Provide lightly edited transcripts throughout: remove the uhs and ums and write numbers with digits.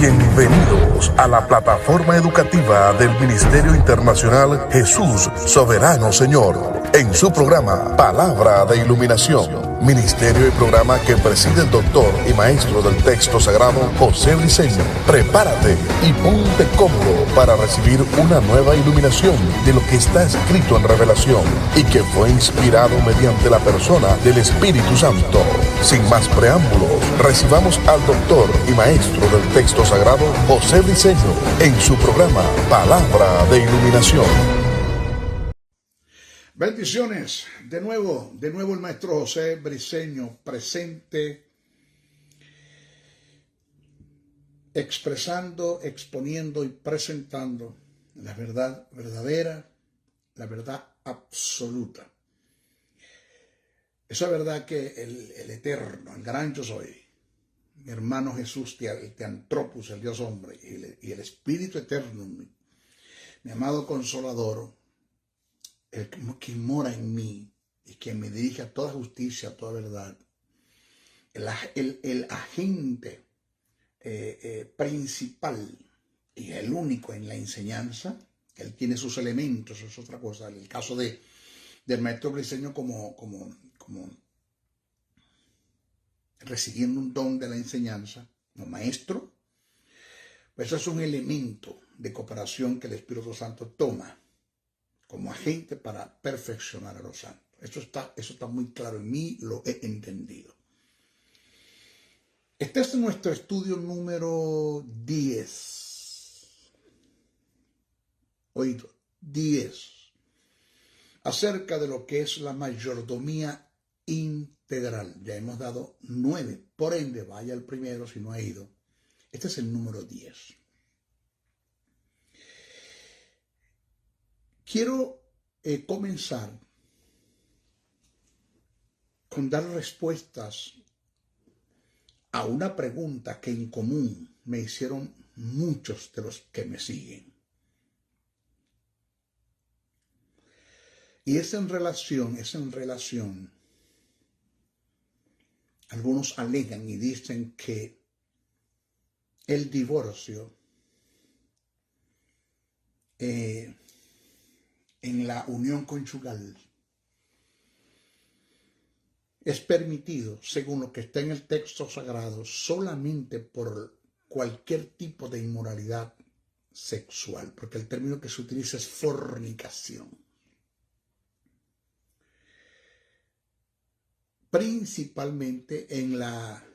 Bienvenidos a la plataforma educativa del Ministerio Internacional Jesús Soberano Señor, en su programa Palabra de Iluminación, ministerio y programa que preside el doctor y maestro del texto sagrado José Briceño. Prepárate y ponte cómodo para recibir una nueva iluminación de lo que está escrito en Revelación y que fue inspirado mediante la persona del Espíritu Santo. Sin más preámbulos, recibamos al doctor y maestro del texto sagrado José Briceño en su programa Palabra de Iluminación. Bendiciones, de nuevo el maestro José Briceño presente, expresando, exponiendo y presentando la verdad verdadera, la verdad absoluta. Esa verdad que el eterno, el gran yo soy, mi hermano Jesús, el Teantropos, el Dios hombre, y el Espíritu eterno, mi amado Consolador, el que mora en mí y que me dirige a toda justicia, a toda verdad, el agente principal y el único en la enseñanza. Él tiene sus elementos, es otra cosa. En el caso del maestro Briceño como recibiendo un don de la enseñanza como maestro, pues eso es un elemento de cooperación que el Espíritu Santo toma como agente para perfeccionar a los santos. Eso está muy claro en mí, lo he entendido. Este es nuestro estudio número 10. Oído, 10. Acerca de lo que es la mayordomía integral. Ya hemos dado 9. Por ende, vaya el primero si no ha ido. Este es el número 10. Quiero comenzar con dar respuestas a una pregunta que en común me hicieron muchos de los que me siguen. Y es en relación, algunos alegan y dicen que el divorcio en la unión conyugal es permitido, según lo que está en el texto sagrado, solamente por cualquier tipo de inmoralidad sexual, porque el término que se utiliza es fornicación. Principalmente en la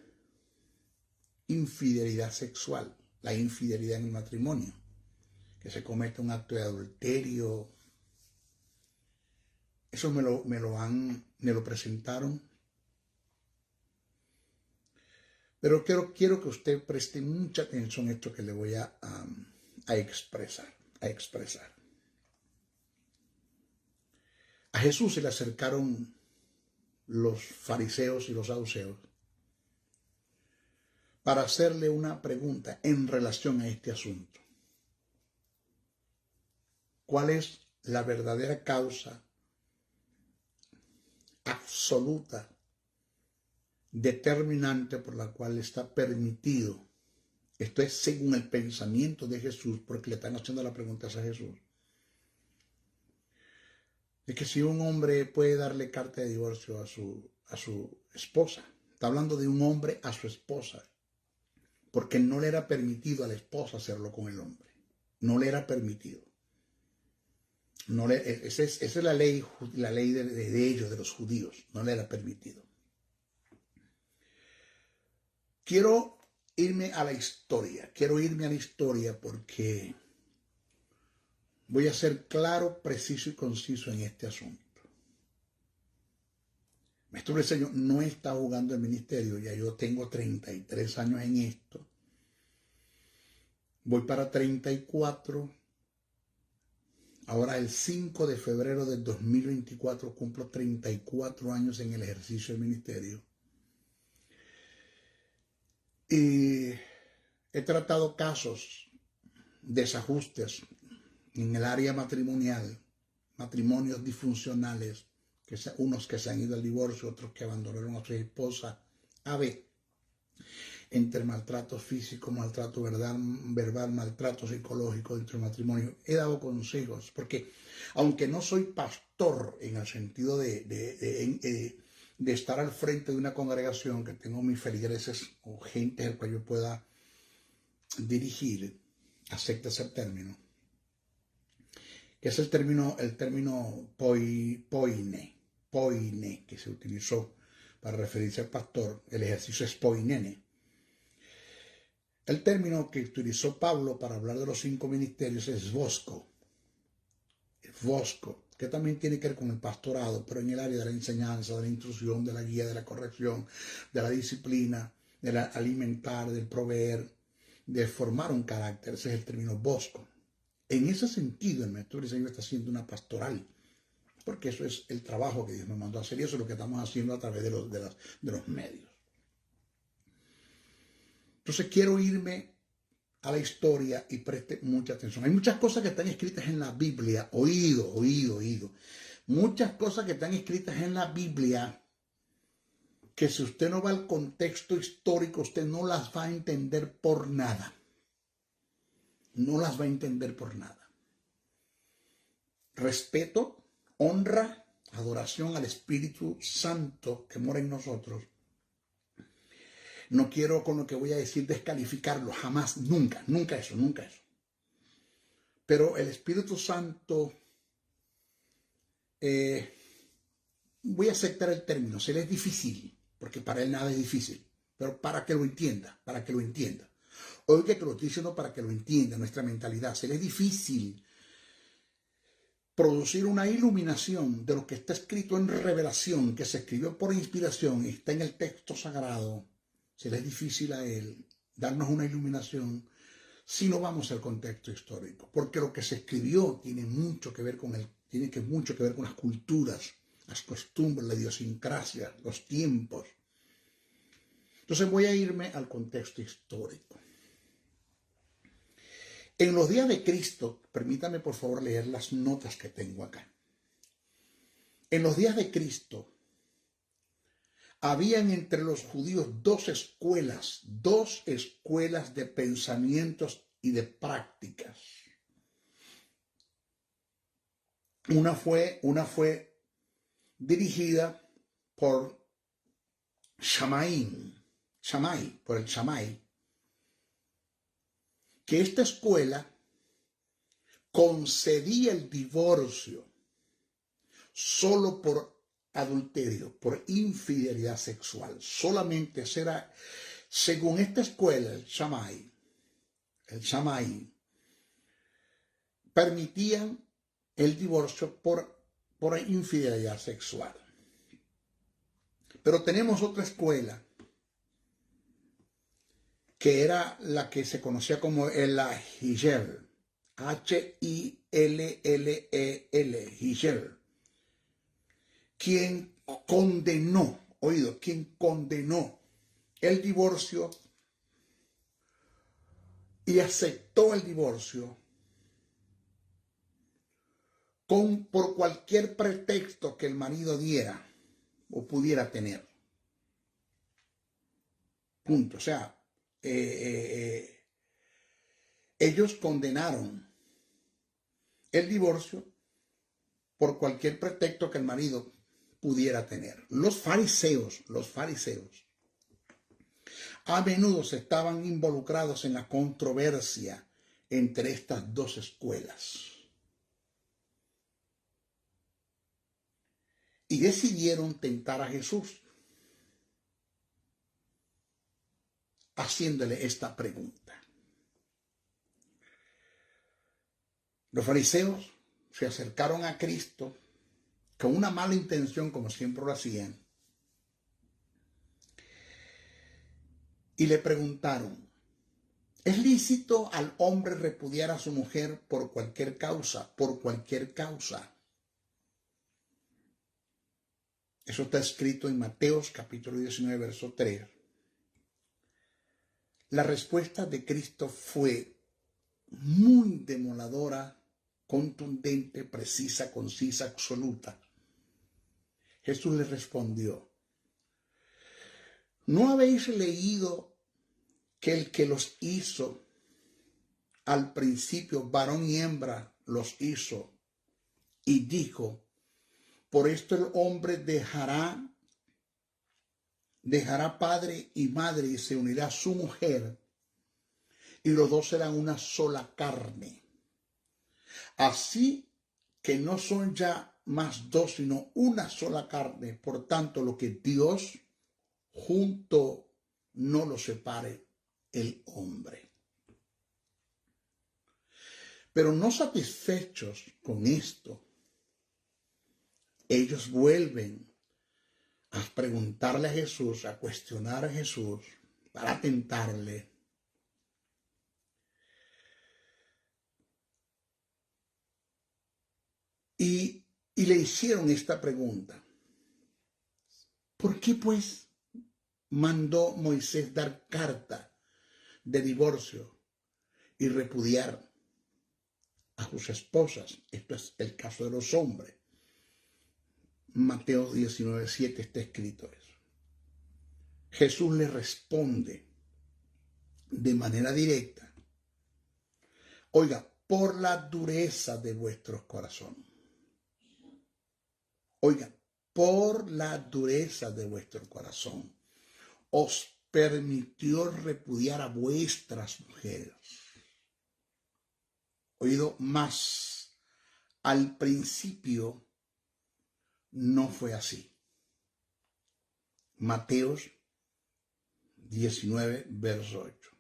infidelidad sexual, la infidelidad en el matrimonio, que se comete un acto de adulterio. Eso me lo presentaron. Pero quiero que usted preste mucha atención a esto que le voy a expresar. A Jesús se le acercaron los fariseos y los saduceos para hacerle una pregunta en relación a este asunto. ¿Cuál es la verdadera causa absoluta, determinante por la cual está permitido? Esto es según el pensamiento de Jesús, porque le están haciendo la pregunta a Jesús. De que si un hombre puede darle carta de divorcio a su esposa. Está hablando de un hombre a su esposa, porque no le era permitido a la esposa hacerlo con el hombre. No le era permitido. Esa es la ley de ellos, de los judíos. No le era permitido. Quiero irme a la historia porque voy a ser claro, preciso y conciso en este asunto. Maestro Briceño no está jugando el ministerio, ya yo tengo 33 años en esto. Voy para 34. Ahora el 5 de febrero del 2024 cumplo 34 años en el ejercicio del ministerio. Y he tratado casos, desajustes en el área matrimonial, matrimonios disfuncionales, unos que se han ido al divorcio, otros que abandonaron a su esposa. entre maltrato físico, maltrato verbal, maltrato psicológico dentro del matrimonio. He dado consejos, porque aunque no soy pastor en el sentido de estar al frente de una congregación, que tengo mis feligreses o gente al cual yo pueda dirigir, acepta ese término, que es el término poine, que se utilizó para referirse al pastor. El ejercicio es poinene. El término que utilizó Pablo para hablar de los 5 ministerios es vosco, que también tiene que ver con el pastorado, pero en el área de la enseñanza, de la instrucción, de la guía, de la corrección, de la disciplina, del alimentar, del proveer, de formar un carácter. Ese es el término vosco. En ese sentido, el maestro Briseño está haciendo una pastoral, porque eso es el trabajo que Dios me mandó a hacer, y eso es lo que estamos haciendo a través de los medios. Entonces quiero irme a la historia y preste mucha atención. Hay muchas cosas que están escritas en la Biblia, oído. Muchas cosas que están escritas en la Biblia que si usted no va al contexto histórico, usted no las va a entender por nada. No las va a entender por nada. Respeto, honra, adoración al Espíritu Santo que mora en nosotros. No quiero con lo que voy a decir descalificarlo, jamás, nunca eso. Pero el Espíritu Santo, voy a aceptar el término, se le es difícil, porque para él nada es difícil, pero para que lo entienda. Oiga que lo estoy diciendo para que lo entienda, nuestra mentalidad. Se le es difícil producir una iluminación de lo que está escrito en revelación, que se escribió por inspiración y está en el texto sagrado. Se le es difícil a él darnos una iluminación si no vamos al contexto histórico, porque lo que se escribió tiene mucho que ver con las culturas, las costumbres, la idiosincrasia, los tiempos. Entonces voy a irme al contexto histórico. En los días de Cristo, permítame por favor leer las notas que tengo acá. En los días de Cristo, habían entre los judíos dos escuelas de pensamientos y de prácticas. Una fue dirigida por Shammai, que esta escuela concedía el divorcio solo por adulterio, por infidelidad sexual. Solamente será, según esta escuela, el Shammai, permitían el divorcio por infidelidad sexual. Pero tenemos otra escuela, que era la que se conocía como el Hillel, H-I-L-L-E-L, Hillel, quien condenó el divorcio y aceptó el divorcio por cualquier pretexto que el marido diera o pudiera tener. Punto. O sea, ellos condenaron el divorcio por cualquier pretexto que el marido pudiera tener. Los fariseos a menudo estaban involucrados en la controversia entre estas dos escuelas y decidieron tentar a Jesús haciéndole esta pregunta. Los fariseos se acercaron a Cristo con una mala intención, como siempre lo hacían, y le preguntaron: ¿es lícito al hombre repudiar a su mujer por cualquier causa? Eso está escrito en Mateos capítulo 19, verso 3. La respuesta de Cristo fue muy demoledora, contundente, precisa, concisa, absoluta. Jesús le respondió: ¿no habéis leído que el que los hizo al principio, varón y hembra los hizo, y dijo, por esto el hombre dejará padre y madre y se unirá a su mujer, y los dos serán una sola carne. Así que no son ya más dos, sino una sola carne. Por tanto, lo que Dios junto no lo separe el hombre. Pero no satisfechos con esto, ellos vuelven a preguntarle a Jesús, a cuestionar a Jesús, para tentarle. Y le hicieron esta pregunta. ¿Por qué pues mandó Moisés dar carta de divorcio y repudiar a sus esposas? Esto es el caso de los hombres. Mateo 19:7 está escrito eso. Jesús le responde de manera directa. Oiga, por la dureza de vuestros corazones. Oiga, por la dureza de vuestro corazón os permitió repudiar a vuestras mujeres. Oído, más al principio no fue así. Mateo 19, verso 8.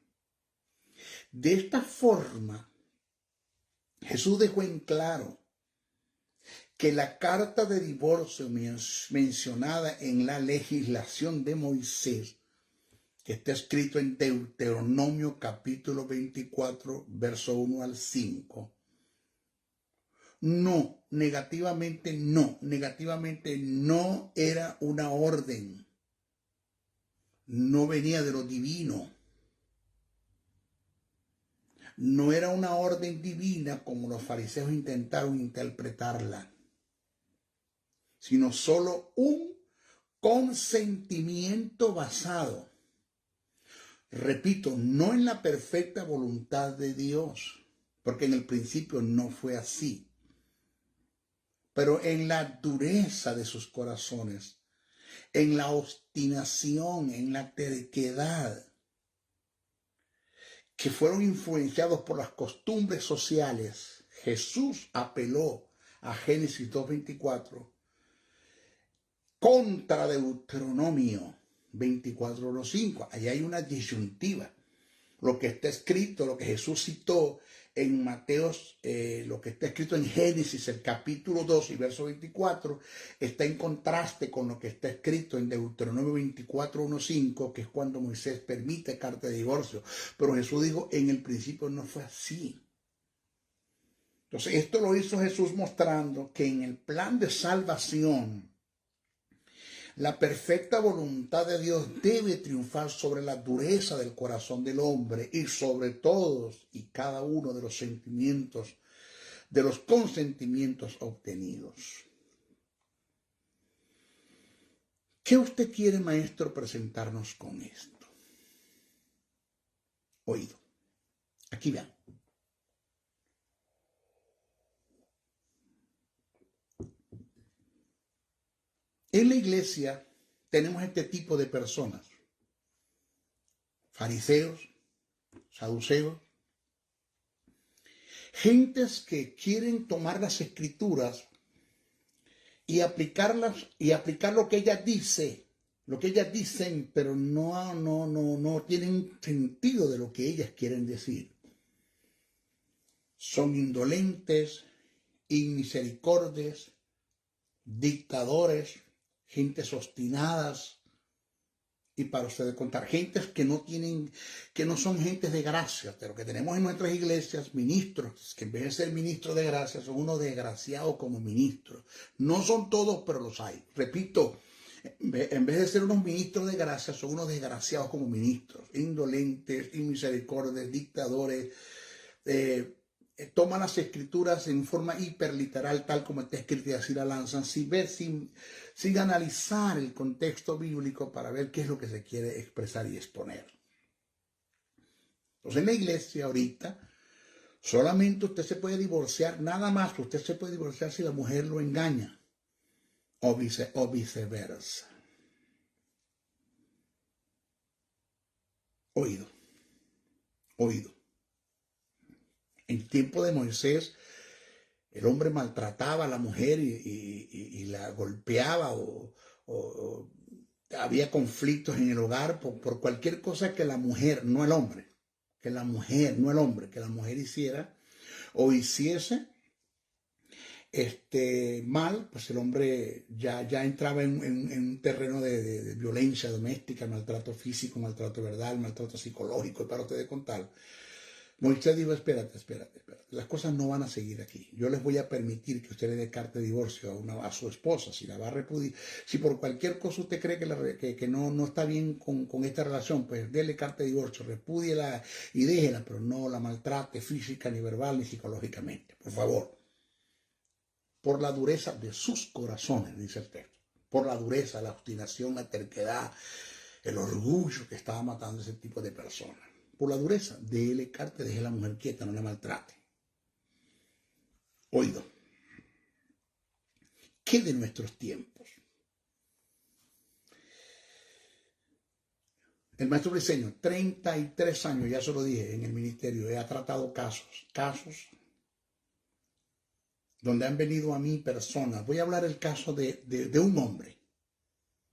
De esta forma, Jesús dejó en claro que la carta de divorcio mencionada en la legislación de Moisés, que está escrito en Deuteronomio capítulo 24, verso 1 al 5, negativamente no era una orden, no venía de lo divino, no era una orden divina como los fariseos intentaron interpretarla, sino solo un consentimiento basado, repito, no en la perfecta voluntad de Dios, porque en el principio no fue así, pero en la dureza de sus corazones, en la obstinación, en la terquedad, que fueron influenciados por las costumbres sociales. Jesús apeló a Génesis 2:24 contra Deuteronomio 24:5. Allí hay una disyuntiva. Lo que está escrito, lo que Jesús citó en Mateo, lo que está escrito en Génesis, el capítulo 2 y verso 24, está en contraste con lo que está escrito en Deuteronomio 24:1-5, que es cuando Moisés permite carta de divorcio. Pero Jesús dijo, en el principio no fue así. Entonces, esto lo hizo Jesús mostrando que en el plan de salvación, la perfecta voluntad de Dios debe triunfar sobre la dureza del corazón del hombre y sobre todos y cada uno de los sentimientos, de los consentimientos obtenidos. ¿Qué usted quiere, maestro, presentarnos con esto? Oído. Aquí vean. En la iglesia tenemos este tipo de personas, fariseos, saduceos, gentes que quieren tomar las escrituras y aplicarlas y aplicar lo que ellas dicen, pero no tienen sentido de lo que ellas quieren decir. Son indolentes, inmisericordias, dictadores, gentes obstinadas, y para ustedes contar, gentes que no son gentes de gracia. Pero que tenemos en nuestras iglesias ministros que en vez de ser ministros de gracia son unos desgraciados como ministros. No son todos, pero los hay. Repito, en vez de ser unos ministros de gracia son unos desgraciados como ministros, indolentes, inmisericordias, dictadores, toman las escrituras en forma hiperliteral, tal como está escrito, y así la lanzan, sin analizar el contexto bíblico para ver qué es lo que se quiere expresar y exponer. Entonces en la iglesia ahorita solamente usted se puede divorciar, nada más usted se puede divorciar si la mujer lo engaña o viceversa. Oído. En tiempo de Moisés, el hombre maltrataba a la mujer y la golpeaba o había conflictos en el hogar por cualquier cosa que la mujer, no el hombre, que la mujer, no el hombre, que la mujer hiciera o hiciese mal, pues el hombre ya entraba en un terreno de violencia doméstica, maltrato físico, maltrato verbal, maltrato psicológico, y para ustedes contar. Moisés dijo, espérate, las cosas no van a seguir aquí. Yo les voy a permitir que usted le dé carta de divorcio a su esposa, si la va a repudiar. Si por cualquier cosa usted cree que no está bien con esta relación, pues déle carta de divorcio, repúdiela y déjela, pero no la maltrate física, ni verbal, ni psicológicamente, por favor. Por la dureza de sus corazones, dice el texto. Por la dureza, la obstinación, la terquedad, el orgullo que estaba matando a ese tipo de personas. Por la dureza, déle carta, deje a la mujer quieta, no la maltrate. Oído. ¿Qué de nuestros tiempos? El maestro Briceño, 33 años, ya se lo dije, en el ministerio, ha tratado casos donde han venido a mí personas. Voy a hablar el caso de un hombre,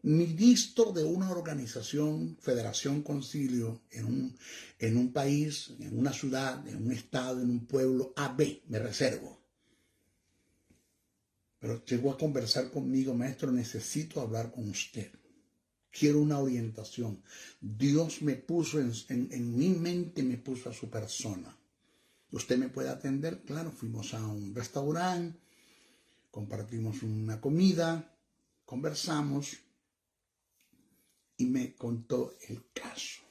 ministro de una organización, Federación Concilio, en un país, en una ciudad, en un estado, en un pueblo AB, me reservo. Pero llegó a conversar conmigo, maestro, necesito hablar con usted. Quiero una orientación. Dios me puso en mi mente, me puso a su persona. ¿Usted me puede atender? Claro, fuimos a un restaurante, compartimos una comida, conversamos y me contó el caso.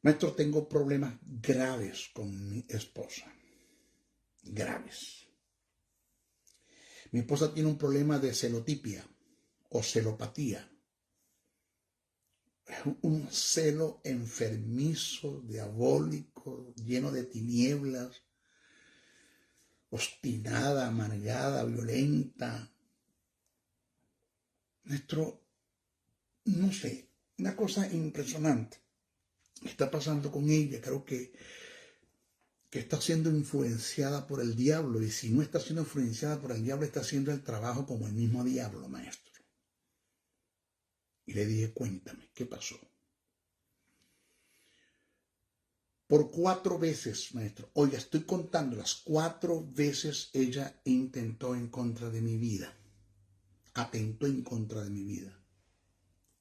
Maestro, tengo problemas graves con mi esposa. Graves. Mi esposa tiene un problema de celotipia o celopatía. Un celo enfermizo, diabólico, lleno de tinieblas, obstinada, amargada, violenta. No sé, una cosa impresionante está pasando con ella. Creo que está siendo influenciada por el diablo, y si no está siendo influenciada por el diablo, está haciendo el trabajo como el mismo diablo, maestro. Y le dije, cuéntame, ¿qué pasó? Por 4 veces, maestro, oiga, estoy contando las 4 veces ella intentó en contra de mi vida. Atentó en contra de mi vida.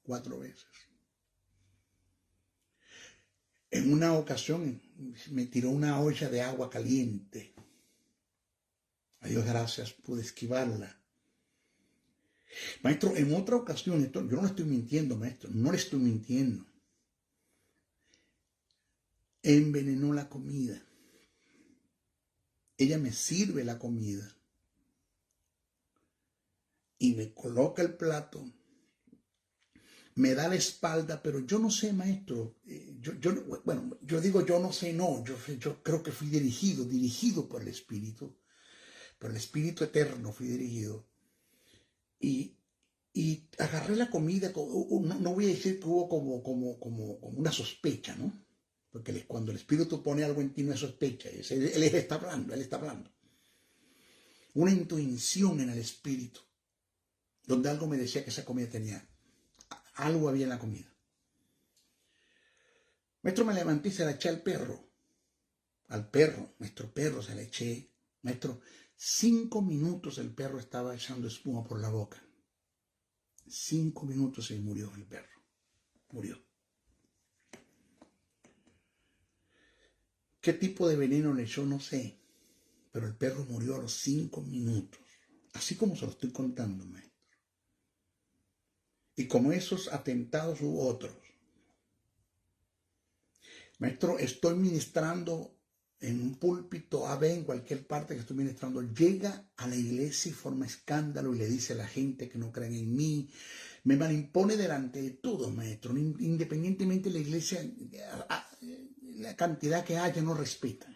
4 veces. En una ocasión me tiró una olla de agua caliente. A Dios gracias, pude esquivarla. Maestro, en otra ocasión, yo no le estoy mintiendo, maestro, no le estoy mintiendo. Envenenó la comida. Ella me sirve la comida y me coloca el plato, me da la espalda, pero yo no sé, maestro, yo digo yo no sé, no, yo creo que fui dirigido por el Espíritu Eterno fui dirigido. Y agarré la comida, no voy a decir que hubo como una sospecha, ¿no? Porque cuando el Espíritu pone algo en ti no es sospecha, él está hablando. Una intuición en el Espíritu, donde algo me decía que esa comida algo había en la comida. Maestro, me levanté y se la eché al perro, nuestro perro se la eché. Maestro, 5 minutos el perro estaba echando espuma por la boca. 5 minutos y murió el perro. Murió. ¿Qué tipo de veneno le echó? No sé. Pero el perro murió a los 5 minutos. Así como se lo estoy contando, maestro. Y como esos atentados hubo otros. Maestro, estoy ministrando en un púlpito AB, en cualquier parte que estoy ministrando, llega a la iglesia y forma escándalo y le dice a la gente que no creen en mí, Me manimpone delante de todo, maestro. Independientemente de la iglesia, la cantidad que haya no respeta.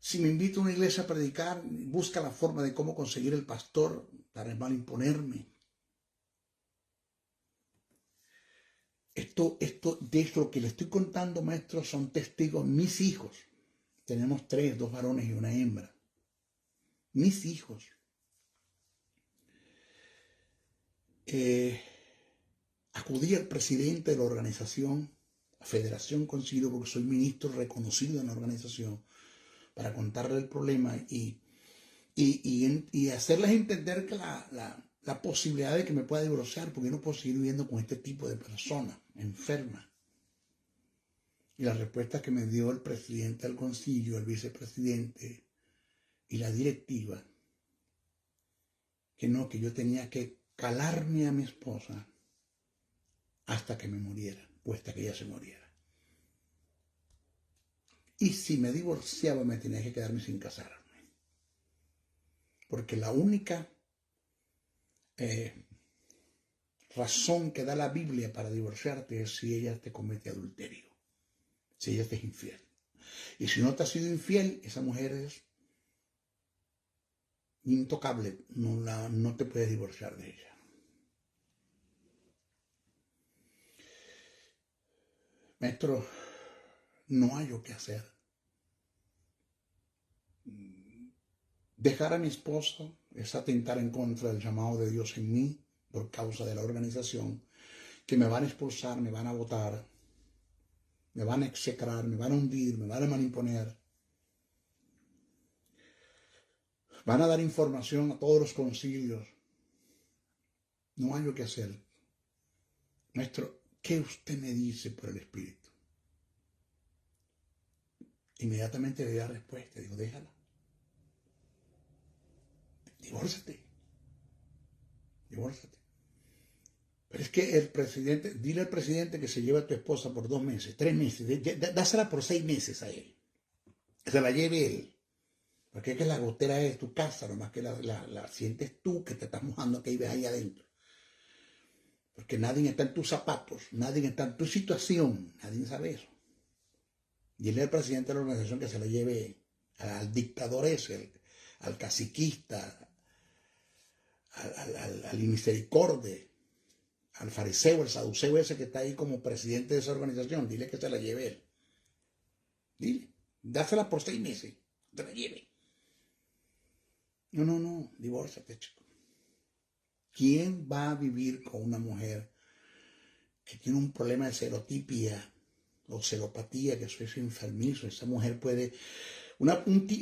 Si me invita a una iglesia a predicar, busca la forma de cómo conseguir el pastor para manimponerme. De esto que le estoy contando, maestro, son testigos mis hijos. Tenemos 3, 2 varones y una hembra. Mis hijos. Acudí al presidente de la organización, la Federación Concilio, porque soy ministro reconocido en la organización, para contarle el problema y hacerles entender que la posibilidad de que me pueda divorciar, porque no puedo seguir viviendo con este tipo de personas enfermas. Y la respuesta que me dio el presidente del concilio, el vicepresidente y la directiva, que no, que yo tenía que calarme a mi esposa hasta que me muriera, o hasta que ella se muriera. Y si me divorciaba, me tenía que quedarme sin casarme. Porque la única razón que da la Biblia para divorciarte es si ella te comete adulterio, si ella te es infiel. Y si no te ha sido infiel, esa mujer es intocable, no te puedes divorciar de ella. Maestro, no hay yo qué hacer. Dejar a mi esposa es atentar en contra del llamado de Dios en mí por causa de la organización, que me van a expulsar, me van a botar, me van a execrar, me van a hundir, me van a manipular. Van a dar información a todos los concilios. No hay lo que hacer. Maestro, ¿qué usted me dice por el Espíritu? Inmediatamente le di la respuesta. Digo, déjala. Divórciate. Pero es que el presidente, dile al presidente que se lleve a tu esposa por 2 meses, 3 meses, dásela por 6 meses a él. Que se la lleve él. Porque es que la gotera es tu casa, nomás que la sientes tú que te estás mojando que vives ahí adentro. Porque nadie está en tus zapatos, nadie está en tu situación, nadie sabe eso. Dile al presidente de la organización que se la lleve al dictador ese, al caciquista, al inmisericorde, al fariseo, el saduceo ese que está ahí como presidente de esa organización. Dile que se la lleve él. Dile, dásela por 6 meses, te la lleve. No, divórciate, chico. ¿Quién va a vivir con una mujer que tiene un problema de serotipia o seropatía, que eso es enfermizo? Esa mujer puede,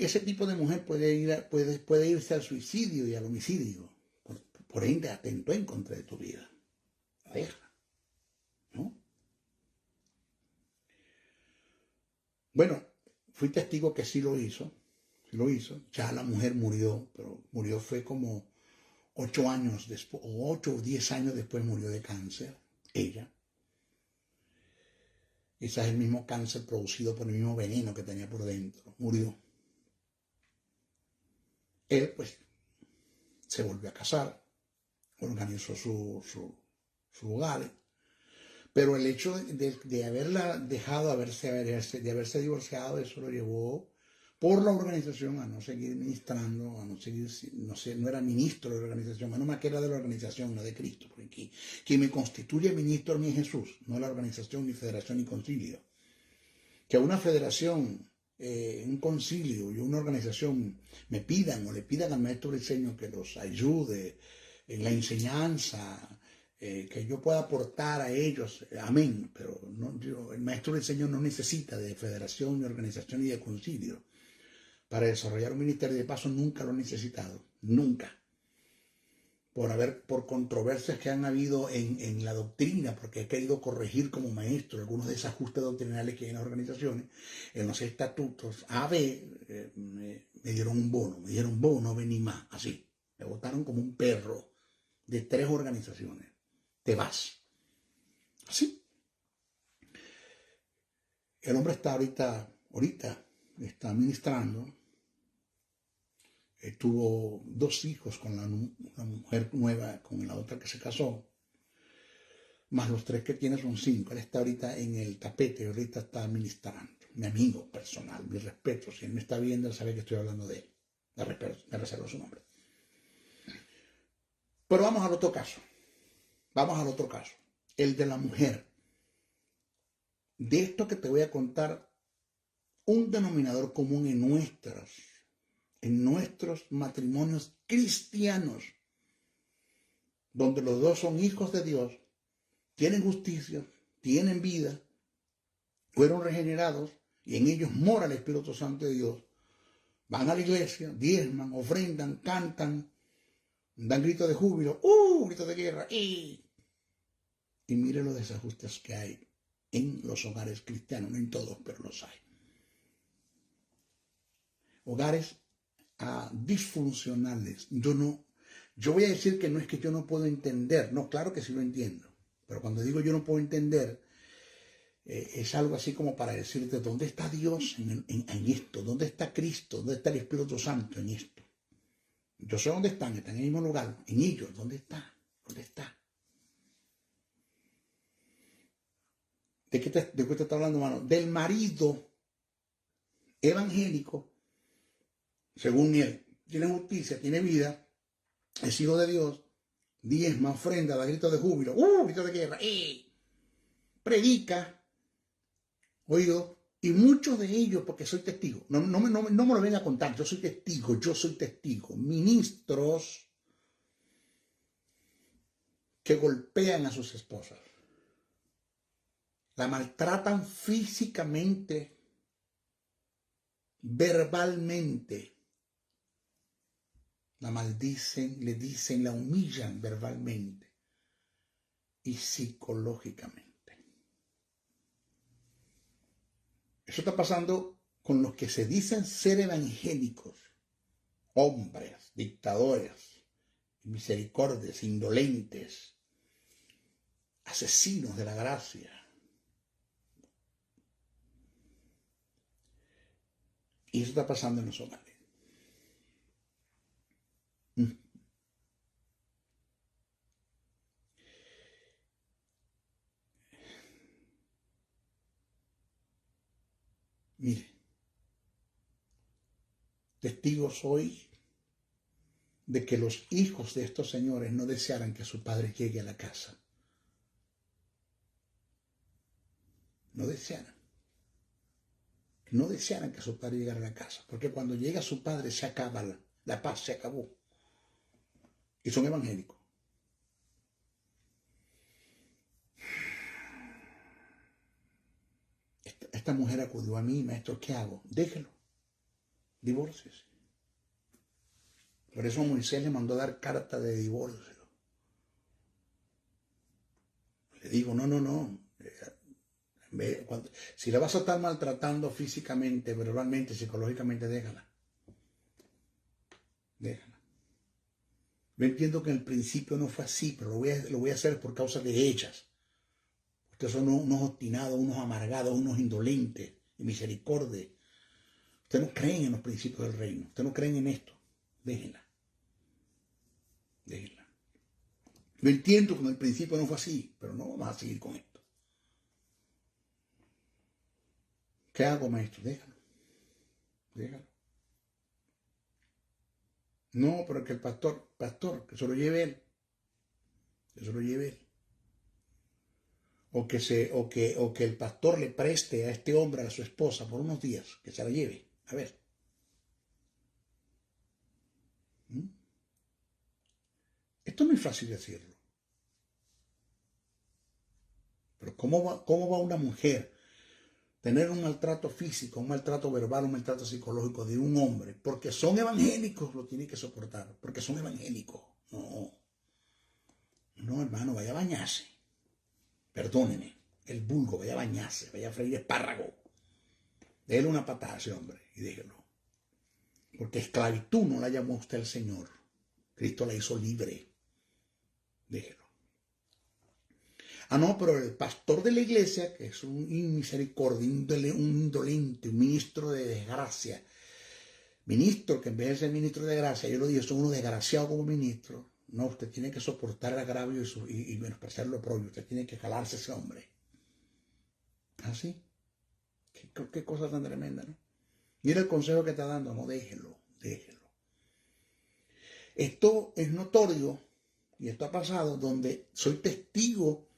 ese tipo de mujer puede irse al suicidio y al homicidio. Por ende, atentó en contra de tu vida. Deja, ¿no? Bueno, fui testigo que sí lo hizo. Ya la mujer murió, pero murió fue como 8 años después, o 8 o 10 años después murió de cáncer, ella. Quizás el mismo cáncer producido por el mismo veneno que tenía por dentro, murió. Él, pues, se volvió a casar, organizó su hogar, pero el hecho de haberla dejado, de haberse divorciado, eso lo llevó por la organización a no seguir ministrando, a no seguir, no era ministro de la organización, menos mal que era de la organización, no de Cristo, porque quien me constituye ministro a mí es Jesús, no la organización, ni federación, ni concilio. Que a una federación, un concilio y una organización me pidan o le pidan al maestro Briceño que los ayude en la enseñanza, que yo pueda aportar a ellos, amén, pero el maestro Briceño no necesita de federación, ni organización, ni de concilio para desarrollar un ministerio. De paso, nunca lo he necesitado, nunca. Por controversias que han habido en la doctrina, porque he querido corregir como maestro algunos desajustes doctrinales que hay en las organizaciones, en los estatutos. Me dieron un bono, no vení más, así. Me botaron como un perro de 3 organizaciones. Te vas. Así. El hombre está ahorita está ministrando tuvo 2 hijos con la mujer nueva, con la otra que se casó, más los 3 que tiene son 5. Él está ahorita en el tapete, ahorita está ministrando. Mi amigo personal, mi respeto. Si él me está viendo, él sabe que estoy hablando de él. Me reservo su nombre. Pero vamos al otro caso. El de la mujer. De esto que te voy a contar, un denominador común en nuestros matrimonios cristianos, donde los 2 son hijos de Dios, tienen justicia, tienen vida, fueron regenerados y en ellos mora el Espíritu Santo de Dios. Van a la iglesia, diezman, ofrendan, cantan, dan gritos de júbilo, gritos de guerra, y mire los desajustes que hay en los hogares cristianos, no en todos, pero los hay. Hogares disfuncionales. Yo voy a decir que no es que yo no puedo entender, no, claro que sí lo entiendo, pero cuando digo yo no puedo entender, es algo así como para decirte, ¿dónde está Dios en esto? ¿Dónde está Cristo? ¿Dónde está el Espíritu Santo en esto? Yo sé dónde están en el mismo lugar, en ellos, ¿dónde está? ¿Dónde está? ¿De qué te está hablando, hermano? Del marido evangélico, según él, tiene justicia, tiene vida, es hijo de Dios, diezma, ofrenda, da gritos de júbilo, gritos de guerra, predica, oído, y muchos de ellos, porque soy testigo, no me lo venga a contar, yo soy testigo, ministros que golpean a sus esposas, la maltratan físicamente, verbalmente, la maldicen, le dicen, la humillan verbalmente y psicológicamente. Eso está pasando con los que se dicen ser evangélicos, hombres, dictadores, misericordias, indolentes, asesinos de la gracia. Y eso está pasando en los hogares. Mire, testigo soy de que los hijos de estos señores no desearan que su padre llegue a la casa. No desearan que su padre llegara a la casa, porque cuando llega su padre se acaba la paz, se acabó. Y son evangélicos. Esta mujer acudió a mí, maestro, ¿qué hago? Déjelo, divórciese. Por eso Moisés le mandó a dar carta de divorcio. Le digo, no. Si la vas a estar maltratando físicamente, verbalmente, psicológicamente, déjala. Yo entiendo que en el principio no fue así, pero lo voy a hacer por causa de ellas. Ustedes son unos obstinados, unos amargados, unos indolentes, de misericordia. Ustedes no creen en los principios del reino. Ustedes no creen en esto. Déjenla. Yo entiendo que en el principio no fue así, pero no vamos a seguir con esto. ¿Qué hago, maestro? Déjalo. No, pero que el pastor, que se lo lleve él. O que el pastor le preste a este hombre, a su esposa, por unos días, que se la lleve. A ver. Esto no es fácil decirlo. Pero ¿cómo va una mujer tener un maltrato físico, un maltrato verbal, un maltrato psicológico de un hombre? Porque son evangélicos, lo tiene que soportar. Porque son evangélicos. No, hermano, vaya a bañarse. Perdóneme, el vulgo, vaya a bañarse, vaya a freír espárrago. Déle una patada a ese hombre y déjelo. Porque esclavitud no la llamó usted el Señor. Cristo la hizo libre. Déjelo. No, pero el pastor de la iglesia, que es un inmisericordia, un indolente, un ministro de desgracia, ministro que en vez de ser ministro de gracia, yo lo dije, son unos desgraciados como ministro. No, usted tiene que soportar el agravio y menospreciar lo propio. Usted tiene que jalarse ese hombre. ¿Así? ¿Qué cosa tan tremenda, ¿no? Mira el consejo que está dando. No, déjelo. Esto es notorio, y esto ha pasado, donde soy testigo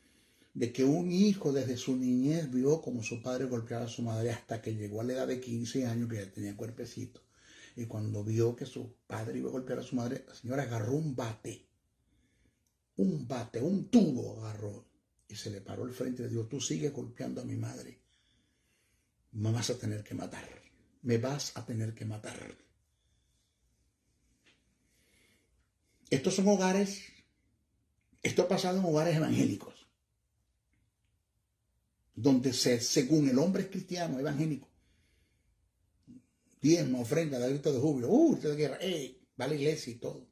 de que un hijo desde su niñez vio como su padre golpeaba a su madre hasta que llegó a la edad de 15 años, que ya tenía cuerpecito. Y cuando vio que su padre iba a golpear a su madre, la señora agarró un tubo agarró, y se le paró al frente y le dijo, tú sigues golpeando a mi madre, me vas a tener que matar. Estos son hogares, esto ha pasado en hogares evangélicos, donde según el hombre es cristiano, evangélico, diezmo, ofrenda, da grito de júbilo, de guerra, va a la iglesia y todo.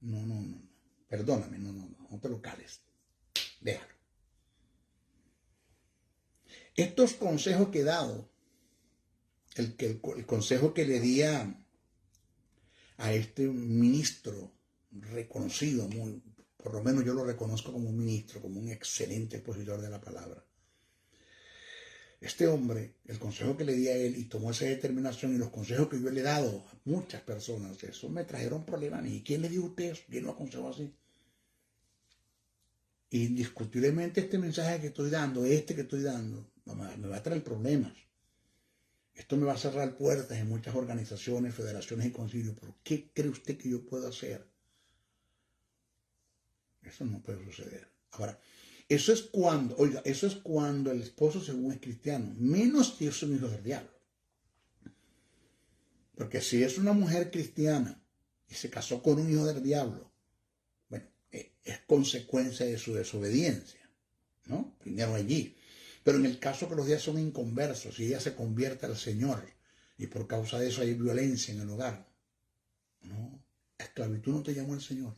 No, perdóname, no te lo cales, déjalo. Estos consejos que he dado, el consejo que le di a este ministro reconocido, por lo menos yo lo reconozco como un ministro, como un excelente expositor de la palabra. Este hombre, el consejo que le di a él, y tomó esa determinación, y los consejos que yo le he dado a muchas personas, eso me trajeron problemas a mí. ¿Quién le dio a usted eso? ¿Quién lo aconsejó así? Indiscutiblemente este mensaje que estoy dando, me va a traer problemas. Esto me va a cerrar puertas en muchas organizaciones, federaciones y concilios. ¿Pero qué cree usted que yo puedo hacer? Eso no puede suceder. Ahora, eso es cuando el esposo según es cristiano, menos si es un hijo del diablo. Porque si es una mujer cristiana y se casó con un hijo del diablo, bueno, es consecuencia de su desobediencia, ¿no? Primero allí. Pero en el caso que los días son inconversos y ella se convierte al Señor y por causa de eso hay violencia en el hogar, no, esclavitud no te llamó el Señor.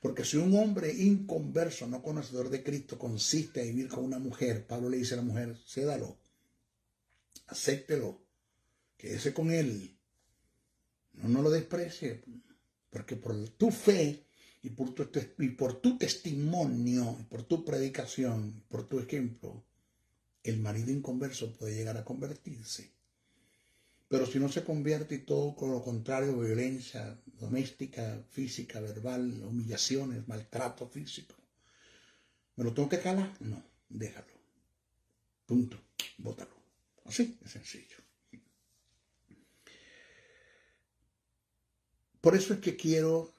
Porque si un hombre inconverso, no conocedor de Cristo, consiste en vivir con una mujer, Pablo le dice a la mujer, cédalo, acéptelo, quédese con él, no lo desprecie, porque por tu fe y por tu testimonio, y por tu predicación, por tu ejemplo, el marido inconverso puede llegar a convertirse. Pero si no se convierte y todo con lo contrario, violencia doméstica, física, verbal, humillaciones, maltrato físico, ¿me lo tengo que calar? No, déjalo. Punto. Bótalo. Así de sencillo. Por eso es que quiero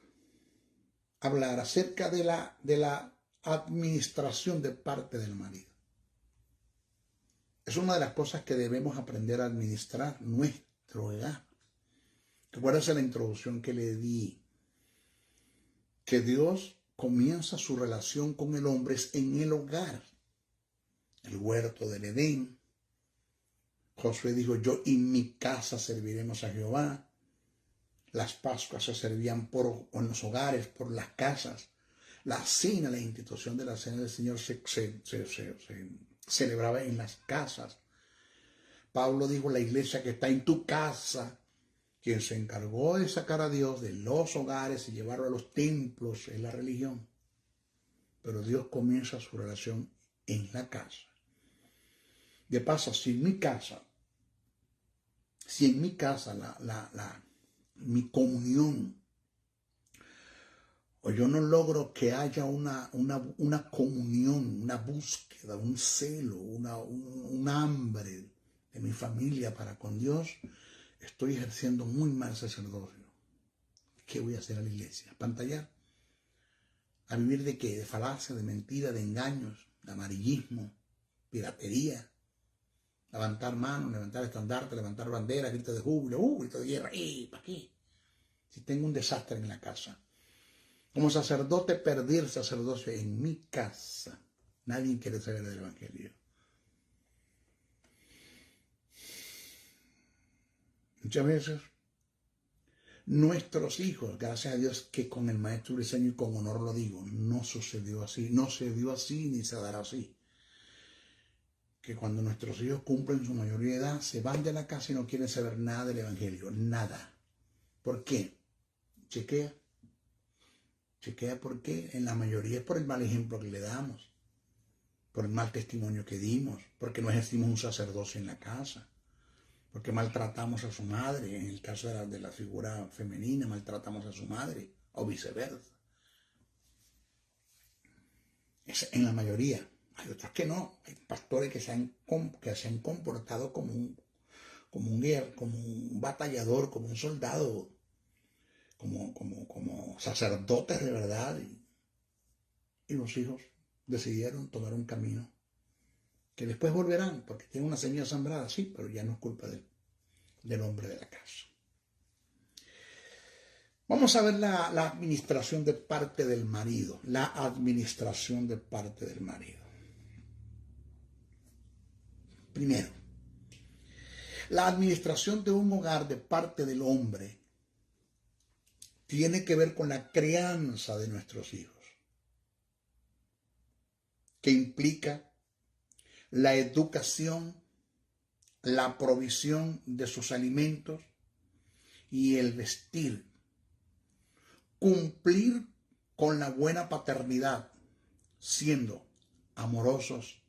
hablar acerca de la administración de parte del marido. Es una de las cosas que debemos aprender a administrar nuestro hogar. Recuérdense la introducción que le di, que Dios comienza su relación con el hombre en el hogar. El huerto del Edén. Josué dijo, yo y mi casa serviremos a Jehová. Las Pascuas se servían en los hogares, por las casas. La cena, la institución de la cena del Señor se celebraba en las casas. Pablo dijo, la iglesia que está en tu casa, quien se encargó de sacar a Dios de los hogares y llevarlo a los templos, es la religión. Pero Dios comienza su relación en la casa. De paso, si en mi casa, mi comunión, o yo no logro que haya una comunión, una búsqueda, un celo, un hambre de mi familia para con Dios, estoy ejerciendo muy mal sacerdocio. ¿Qué voy a hacer a la iglesia? ¿Pantallar? ¿A vivir de qué? De falacia, de mentira, de engaños, de amarillismo, piratería, levantar manos, levantar estandarte, levantar banderas, gritos de júbilo, gritos de guerra, ¿para qué? Si tengo un desastre en la casa. Como sacerdote perdí el sacerdocio en mi casa. Nadie quiere saber del evangelio. Muchas veces nuestros hijos, gracias a Dios que con el maestro Briseño y con honor lo digo, no sucedió así, no se dio así ni se dará así. que cuando nuestros hijos cumplen su mayoría de edad, se van de la casa y no quieren saber nada del evangelio, nada. ¿Por qué? Chequea por qué. En la mayoría es por el mal ejemplo que le damos, por el mal testimonio que dimos, porque no ejercimos un sacerdocio en la casa, porque maltratamos a su madre. En el caso de la figura femenina, maltratamos a su madre, o viceversa. Es en la mayoría. Hay otros que no. Hay pastores que se han comportado como un batallador, como un soldado, como sacerdotes de verdad. Y los hijos decidieron tomar un camino que después volverán, porque tienen una semilla sembrada, sí, pero ya no es culpa del hombre de la casa. Vamos a ver la administración de parte del marido. La administración de parte del marido. Primero, la administración de un hogar de parte del hombre tiene que ver con la crianza de nuestros hijos, que implica la educación, la provisión de sus alimentos y el vestir. Cumplir con la buena paternidad, siendo amorosos,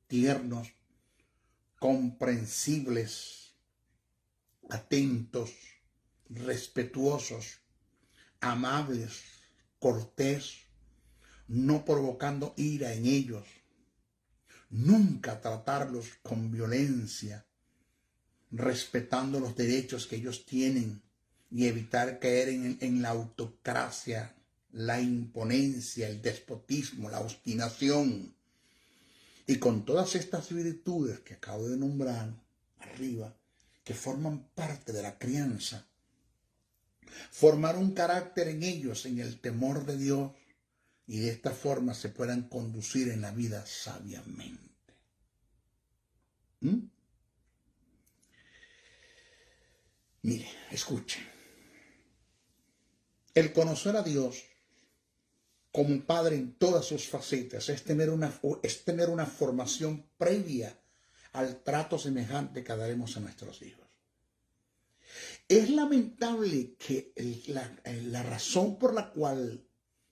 tiernos, comprensibles, atentos, respetuosos, amables, cortés, no provocando ira en ellos, nunca tratarlos con violencia, respetando los derechos que ellos tienen y evitar caer en la autocracia, la imponencia, el despotismo, la obstinación. Y con todas estas virtudes que acabo de nombrar arriba, que forman parte de la crianza, formar un carácter en ellos, en el temor de Dios, y de esta forma se puedan conducir en la vida sabiamente. Mire, escuche. El conocer a Dios como Padre en todas sus facetas es tener una formación previa al trato semejante que daremos a nuestros hijos. Es lamentable que la razón por la cual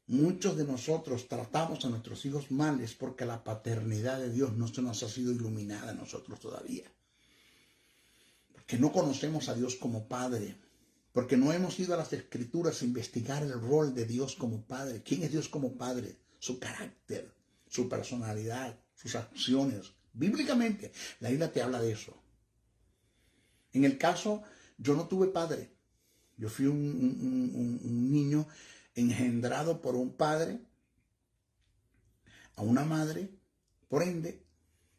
muchos de nosotros tratamos a nuestros hijos mal es porque la paternidad de Dios no se nos ha sido iluminada a nosotros todavía. Porque no conocemos a Dios como Padre. Porque no hemos ido a las Escrituras a investigar el rol de Dios como Padre. ¿Quién es Dios como Padre? Su carácter, su personalidad, sus acciones. Bíblicamente, la Biblia te habla de eso. En el caso, yo no tuve padre. Yo fui un niño engendrado por un padre, a una madre, por ende,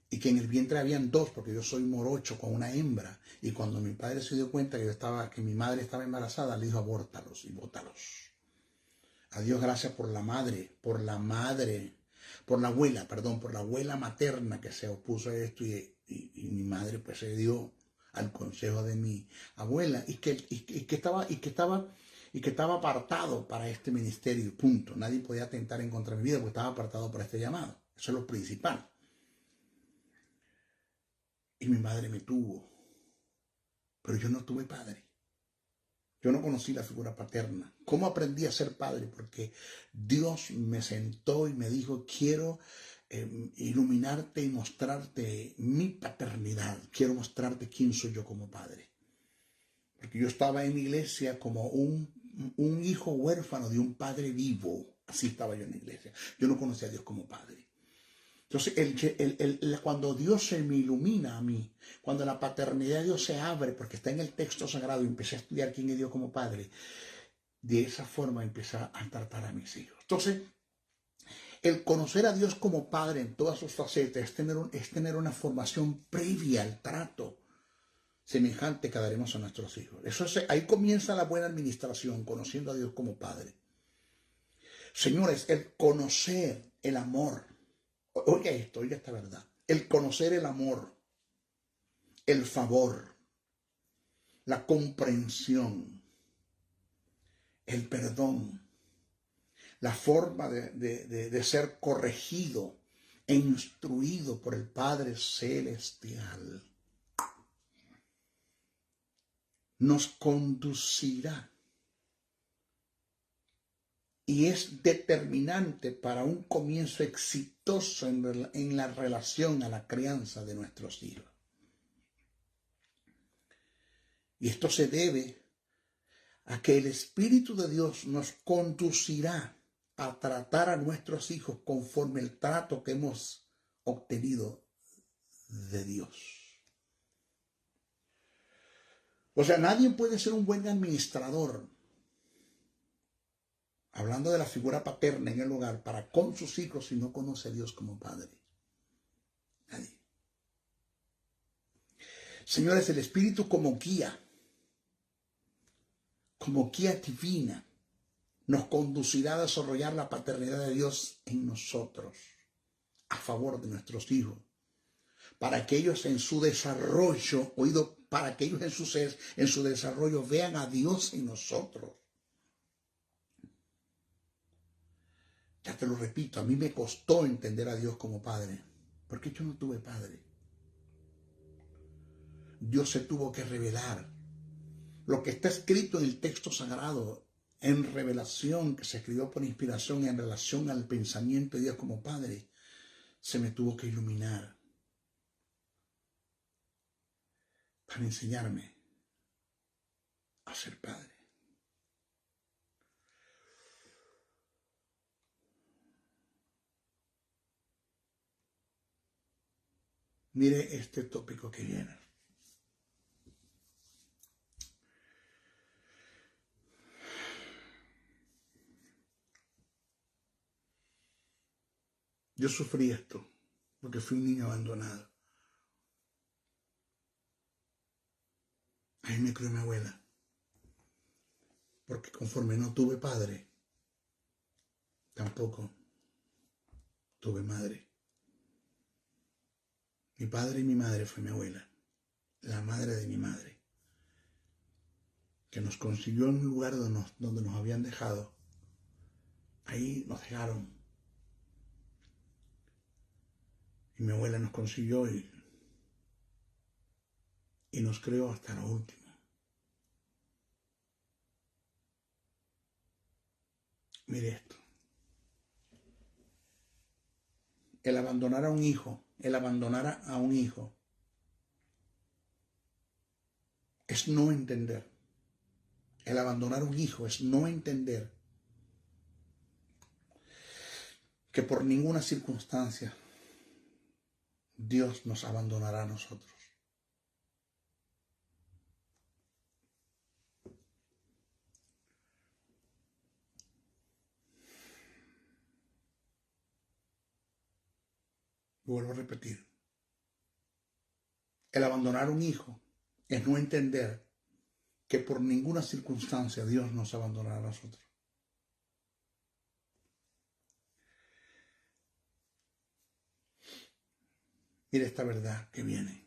y que en el vientre habían dos, porque yo soy morocho con una hembra. Y cuando mi padre se dio cuenta que mi madre estaba embarazada, le dijo: abórtalos y bótalos. A Dios gracias por la abuela materna que se opuso a esto, y mi madre pues se dio al consejo de mi abuela y que estaba apartado para este ministerio, punto. Nadie podía atentar en contra de mi vida porque estaba apartado para este llamado. Eso es lo principal. Y mi madre me tuvo, pero yo no tuve padre. Yo no conocí la figura paterna. ¿Cómo aprendí a ser padre? Porque Dios me sentó y me dijo: quiero iluminarte y mostrarte mi paternidad. Quiero mostrarte quién soy yo como padre. Porque yo estaba en la iglesia como un hijo huérfano de un padre vivo. Así estaba yo en la iglesia. Yo no conocía a Dios como padre. Entonces, cuando Dios se me ilumina a mí, cuando la paternidad de Dios se abre, porque está en el texto sagrado, y empecé a estudiar quién es Dios como Padre, de esa forma empecé a tratar a mis hijos. Entonces, el conocer a Dios como Padre en todas sus facetas es tener una formación previa al trato semejante que daremos a nuestros hijos. Ahí comienza la buena administración, conociendo a Dios como Padre. Señores, el conocer el amor. Oiga esta verdad. El conocer el amor, el favor, la comprensión, el perdón, la forma de ser corregido e instruido por el Padre Celestial, nos conducirá y es determinante para un comienzo exitoso en la relación a la crianza de nuestros hijos. Y esto se debe a que el Espíritu de Dios nos conducirá a tratar a nuestros hijos conforme el trato que hemos obtenido de Dios. O sea, nadie puede ser un buen administrador, hablando de la figura paterna en el hogar, para con sus hijos si no conoce a Dios como Padre. Nadie. Señores, el Espíritu como guía divina, nos conducirá a desarrollar la paternidad de Dios en nosotros, a favor de nuestros hijos, para que ellos en su desarrollo, para que ellos en su desarrollo vean a Dios en nosotros. Ya te lo repito, a mí me costó entender a Dios como Padre, porque yo no tuve padre. Dios se tuvo que revelar. Lo que está escrito en el texto sagrado, en revelación, que se escribió por inspiración en relación al pensamiento de Dios como Padre, se me tuvo que iluminar para enseñarme a ser padre. Mire este tópico que viene. Yo sufrí esto porque fui un niño abandonado. Ahí me crió mi abuela. Porque conforme no tuve padre, tampoco tuve madre. Mi padre y mi madre fue mi abuela, la madre de mi madre, que nos consiguió en un lugar donde nos habían dejado. Ahí nos dejaron. Y mi abuela nos consiguió y nos crió hasta lo último. Mire esto. El abandonar a un hijo, es no entender. El abandonar a un hijo es no entender que por ninguna circunstancia Dios nos abandonará a nosotros. Vuelvo a repetir. El abandonar a un hijo es no entender que por ninguna circunstancia Dios nos abandonará a nosotros. Mira esta verdad que viene.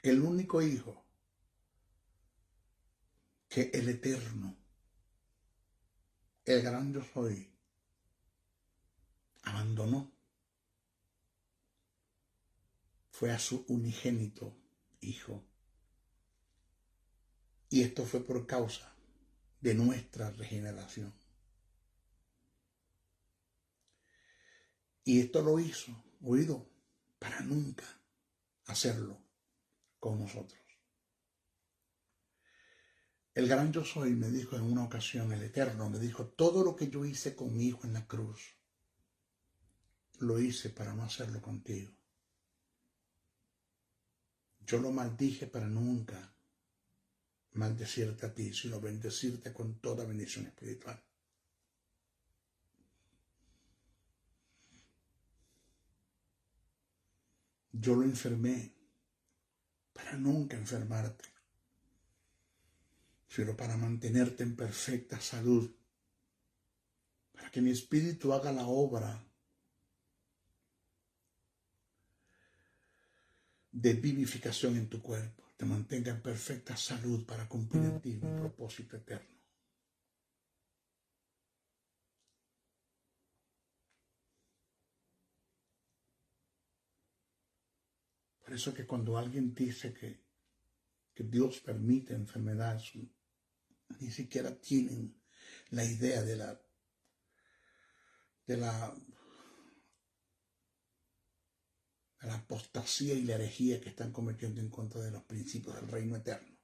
El único hijo que el Eterno, el gran Yo Soy, abandonó fue a su unigénito hijo. Y esto fue por causa de nuestra regeneración. Y esto lo hizo, oído, para nunca hacerlo con nosotros. El gran Yo Soy me dijo en una ocasión, el Eterno me dijo, todo lo que yo hice con mi hijo en la cruz, lo hice para no hacerlo contigo. Yo lo maldije para nunca maldecirte a ti, sino bendecirte con toda bendición espiritual. Yo lo enfermé para nunca enfermarte, sino para mantenerte en perfecta salud, para que mi espíritu haga la obra de vivificación en tu cuerpo, te mantenga en perfecta salud para cumplir en ti mi propósito eterno. Por eso que cuando alguien dice que Dios permite enfermedades, ni siquiera tienen la idea de la apostasía y la herejía que están cometiendo en contra de los principios del reino eterno.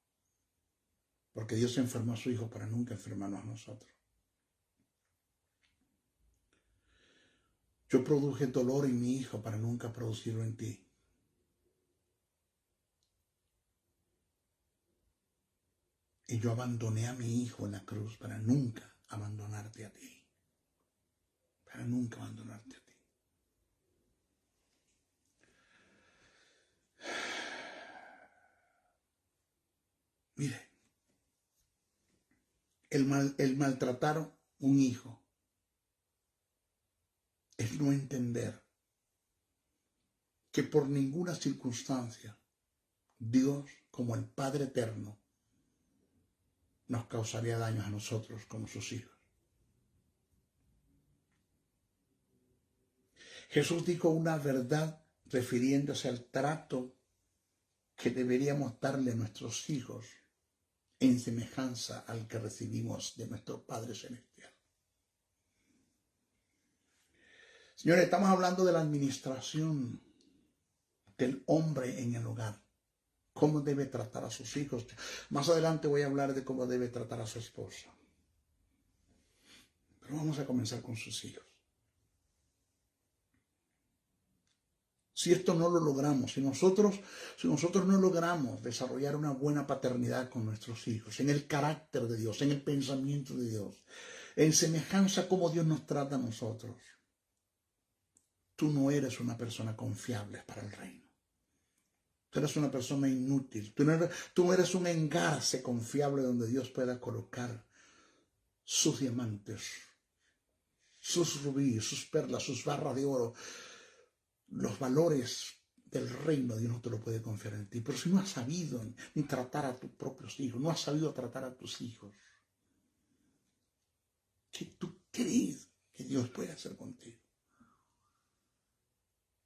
Porque Dios enfermó a su Hijo para nunca enfermarnos a nosotros. Yo produje dolor en mi Hijo para nunca producirlo en ti. Y yo abandoné a mi Hijo en la cruz para nunca abandonarte a ti. Para nunca abandonarte a ti. Mire, el maltratar un hijo es no entender que por ninguna circunstancia Dios, como el Padre eterno, nos causaría daños a nosotros como sus hijos. Jesús dijo una verdad refiriéndose al trato que deberíamos darle a nuestros hijos en semejanza al que recibimos de nuestro Padre Celestial. Señores, estamos hablando de la administración del hombre en el hogar. Cómo debe tratar a sus hijos. Más adelante voy a hablar de cómo debe tratar a su esposa. Pero vamos a comenzar con sus hijos. Si esto no lo logramos, si nosotros no logramos desarrollar una buena paternidad con nuestros hijos, en el carácter de Dios, en el pensamiento de Dios, en semejanza como Dios nos trata a nosotros, tú no eres una persona confiable para el reino. Tú eres una persona inútil. Tú no eres un engarce confiable donde Dios pueda colocar sus diamantes, sus rubíes, sus perlas, sus barras de oro. Los valores del reino Dios no te lo puede confiar en ti. Pero si no has sabido ni tratar a tus propios hijos, no has sabido tratar a tus hijos, ¿qué tú crees que Dios puede hacer contigo?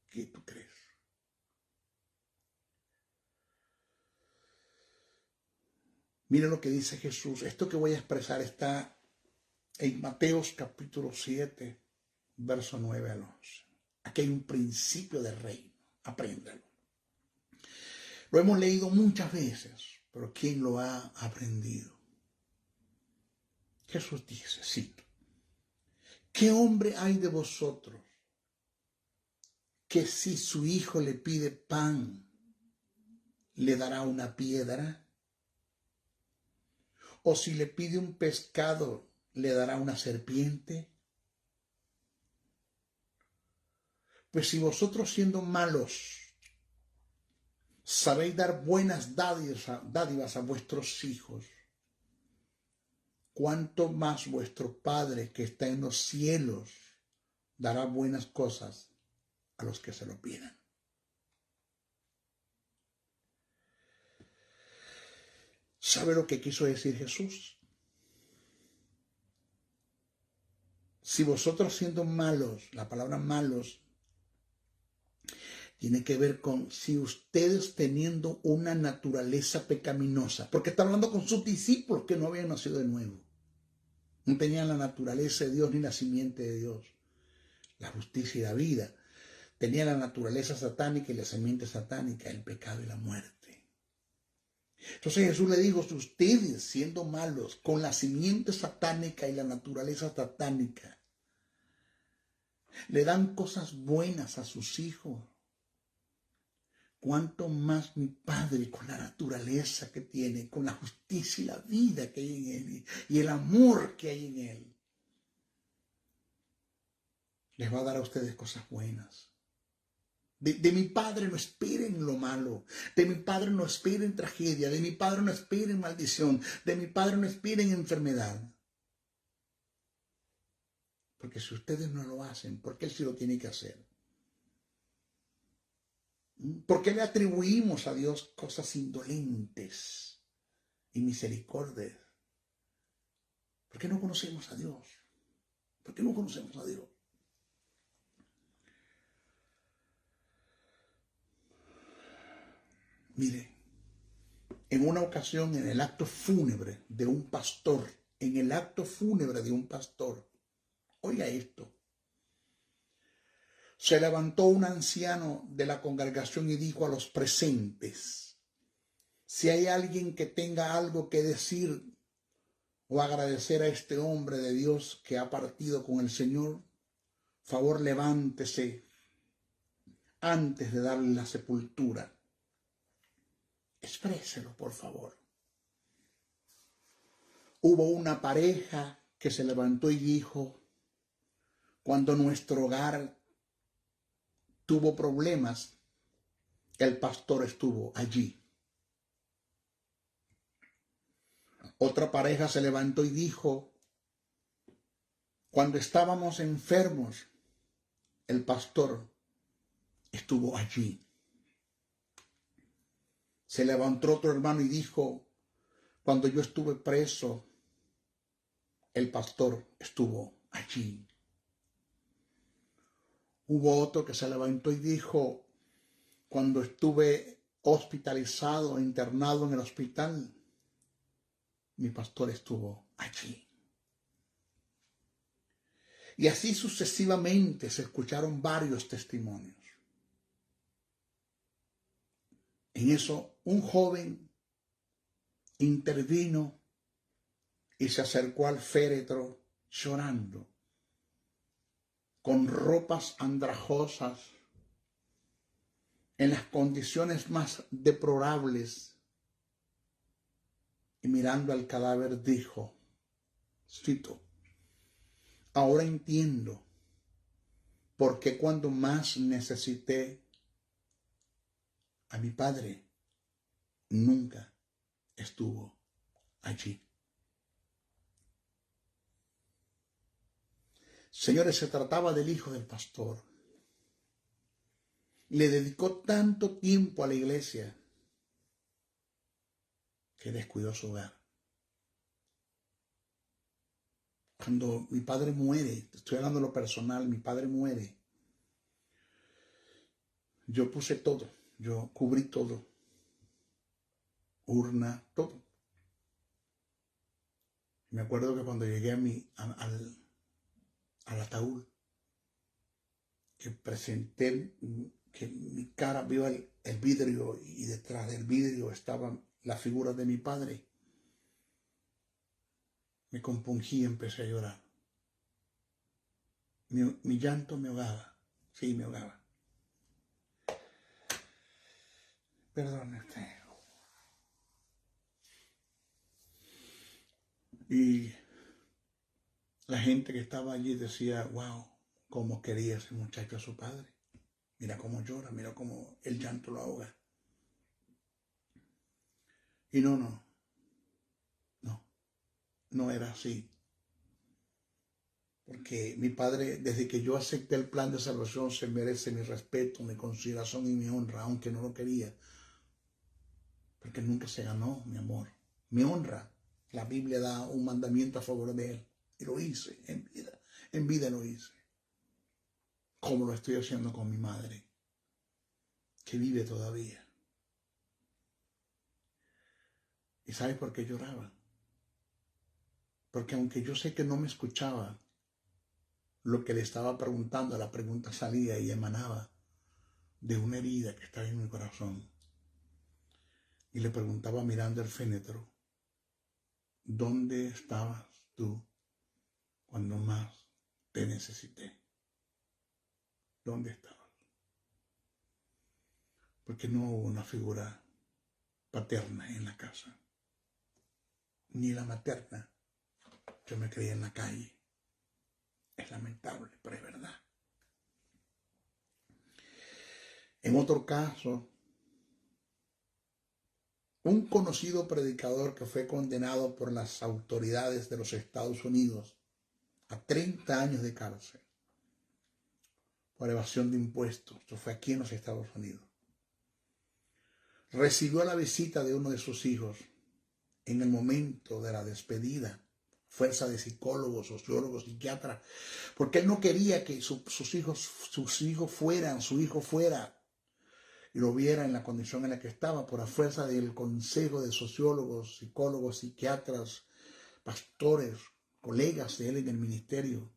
¿Qué tú crees? Mira lo que dice Jesús. Esto que voy a expresar está en Mateos capítulo 7, verso 9 al 11. Aquí hay un principio de reino. Apréndalo. Lo hemos leído muchas veces, pero ¿quién lo ha aprendido? Jesús dice, cito, ¿qué hombre hay de vosotros que si su hijo le pide pan, le dará una piedra? ¿O si le pide un pescado, le dará una serpiente? Pues si vosotros siendo malos sabéis dar buenas dádivas a vuestros hijos, ¿cuánto más vuestro Padre que está en los cielos dará buenas cosas a los que se lo pidan? ¿Sabe lo que quiso decir Jesús? Si vosotros siendo malos, la palabra malos tiene que ver con si ustedes teniendo una naturaleza pecaminosa, porque está hablando con sus discípulos que no habían nacido de nuevo, no tenían la naturaleza de Dios ni la simiente de Dios, la justicia y la vida, tenían la naturaleza satánica y la simiente satánica, el pecado y la muerte. Entonces Jesús le dijo, si ustedes siendo malos con la simiente satánica y la naturaleza satánica le dan cosas buenas a sus hijos, cuánto más mi Padre con la naturaleza que tiene, con la justicia y la vida que hay en Él y el amor que hay en Él, les va a dar a ustedes cosas buenas. De mi Padre no esperen lo malo, de mi Padre no esperen tragedia, de mi Padre no esperen maldición, de mi Padre no esperen enfermedad. Porque si ustedes no lo hacen, ¿por qué Él sí lo tiene que hacer? ¿Por qué le atribuimos a Dios cosas indolentes y misericordias? ¿Por qué no conocemos a Dios? ¿Por qué no conocemos a Dios? Mire, en una ocasión en el acto fúnebre de un pastor, oiga esto, se levantó un anciano de la congregación y dijo a los presentes: si hay alguien que tenga algo que decir o agradecer a este hombre de Dios que ha partido con el Señor, favor levántese antes de darle la sepultura. Expréselo, por favor. Hubo una pareja que se levantó y dijo: cuando nuestro hogar tuvo problemas, el pastor estuvo allí. Otra pareja se levantó y dijo: cuando estábamos enfermos, el pastor estuvo allí. Se levantó otro hermano y dijo: cuando yo estuve preso, el pastor estuvo allí. Hubo otro que se levantó y dijo: cuando estuve hospitalizado, internado en el hospital, mi pastor estuvo allí. Y así sucesivamente se escucharon varios testimonios. En eso, un joven intervino y se acercó al féretro llorando, con ropas andrajosas, en las condiciones más deplorables, y mirando al cadáver dijo, cito: ahora entiendo por qué cuando más necesité a mi padre, nunca estuvo allí. Señores, se trataba del hijo del pastor. Le dedicó tanto tiempo a la iglesia que descuidó su hogar. Cuando mi padre muere, estoy hablando de lo personal, mi padre muere, yo puse todo, yo cubrí todo, urna, todo. Me acuerdo que cuando llegué al ataúd, que presenté, que mi cara vio el vidrio y detrás del vidrio estaba la figura de mi padre, me compungí y empecé a llorar. Mi llanto me ahogaba, sí, me ahogaba. Perdone usted. Y la gente que estaba allí decía: wow, cómo quería ese muchacho a su padre. Mira cómo llora, mira cómo el llanto lo ahoga. Y no era así. Porque mi padre, desde que yo acepté el plan de salvación, se merece mi respeto, mi consideración y mi honra, aunque no lo quería. Porque nunca se ganó mi amor, mi honra. La Biblia da un mandamiento a favor de él. Y lo hice en vida. En vida lo hice. Como lo estoy haciendo con mi madre, que vive todavía. ¿Y sabes por qué lloraba? Porque aunque yo sé que no me escuchaba, lo que le estaba preguntando, la pregunta salía y emanaba de una herida que estaba en mi corazón. Y le preguntaba mirando el féretro: ¿dónde estabas tú cuando más te necesité? ¿Dónde estabas? Porque no hubo una figura paterna en la casa, ni la materna. Yo me crié en la calle. Es lamentable, pero es verdad. En otro caso, un conocido predicador que fue condenado por las autoridades de los Estados Unidos a 30 años de cárcel por evasión de impuestos. Esto fue aquí en los Estados Unidos. Recibió la visita de uno de sus hijos en el momento de la despedida, fuerza de psicólogos, sociólogos, psiquiatras, porque él no quería que su hijo fuera. y lo viera en la condición en la que estaba, por la fuerza del consejo de sociólogos, psicólogos, psiquiatras, pastores, colegas de él en el ministerio,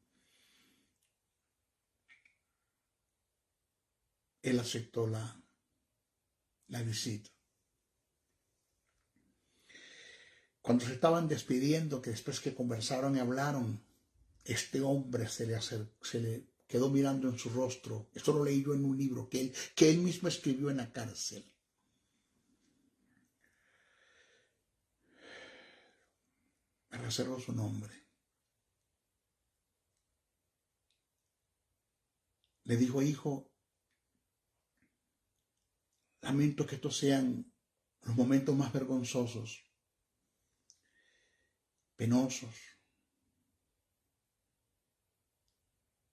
él aceptó la visita. Cuando se estaban despidiendo, que después que conversaron y hablaron, este hombre se le quedó mirando en su rostro. Esto lo leí yo en un libro que él mismo escribió en la cárcel. Me reservo su nombre. Le dijo: hijo, lamento que estos sean los momentos más vergonzosos, penosos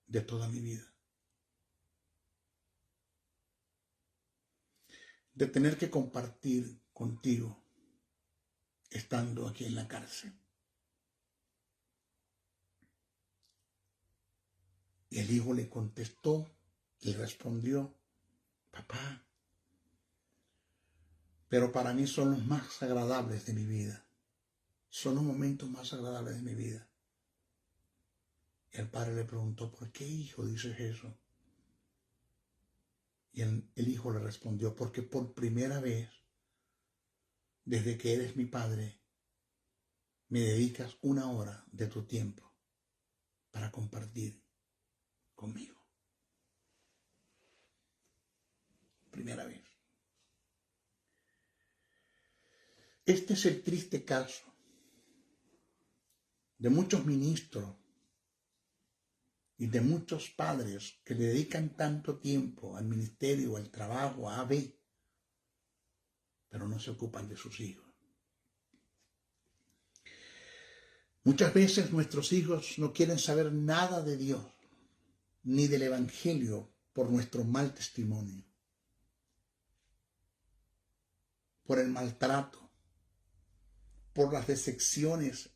de toda mi vida. De tener que compartir contigo estando aquí en la cárcel. Y el hijo le contestó y respondió: papá, pero para mí son los más agradables de mi vida. Son los momentos más agradables de mi vida. Y el padre le preguntó: ¿por qué, hijo, dices eso? Y el hijo le respondió: porque por primera vez, desde que eres mi padre, me dedicas 1 hora de tu tiempo para compartir conmigo. Primera vez. Este es el triste caso de muchos ministros y de muchos padres que le dedican tanto tiempo al ministerio, al trabajo, a AB, pero no se ocupan de sus hijos. Muchas veces nuestros hijos no quieren saber nada de Dios, ni del Evangelio, por nuestro mal testimonio, por el maltrato, por las decepciones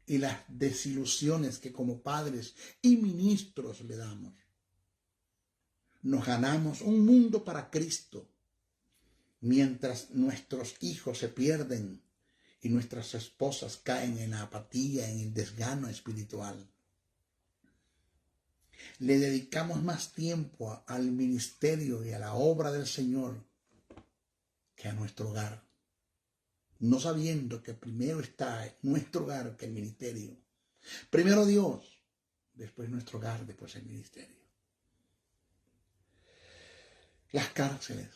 y las desilusiones que como padres y ministros le damos. Nos ganamos un mundo para Cristo, mientras nuestros hijos se pierden y nuestras esposas caen en la apatía, en el desgano espiritual. Le dedicamos más tiempo al ministerio y a la obra del Señor que a nuestro hogar, no sabiendo que primero está nuestro hogar que el ministerio. Primero Dios, después nuestro hogar, después el ministerio. Las cárceles,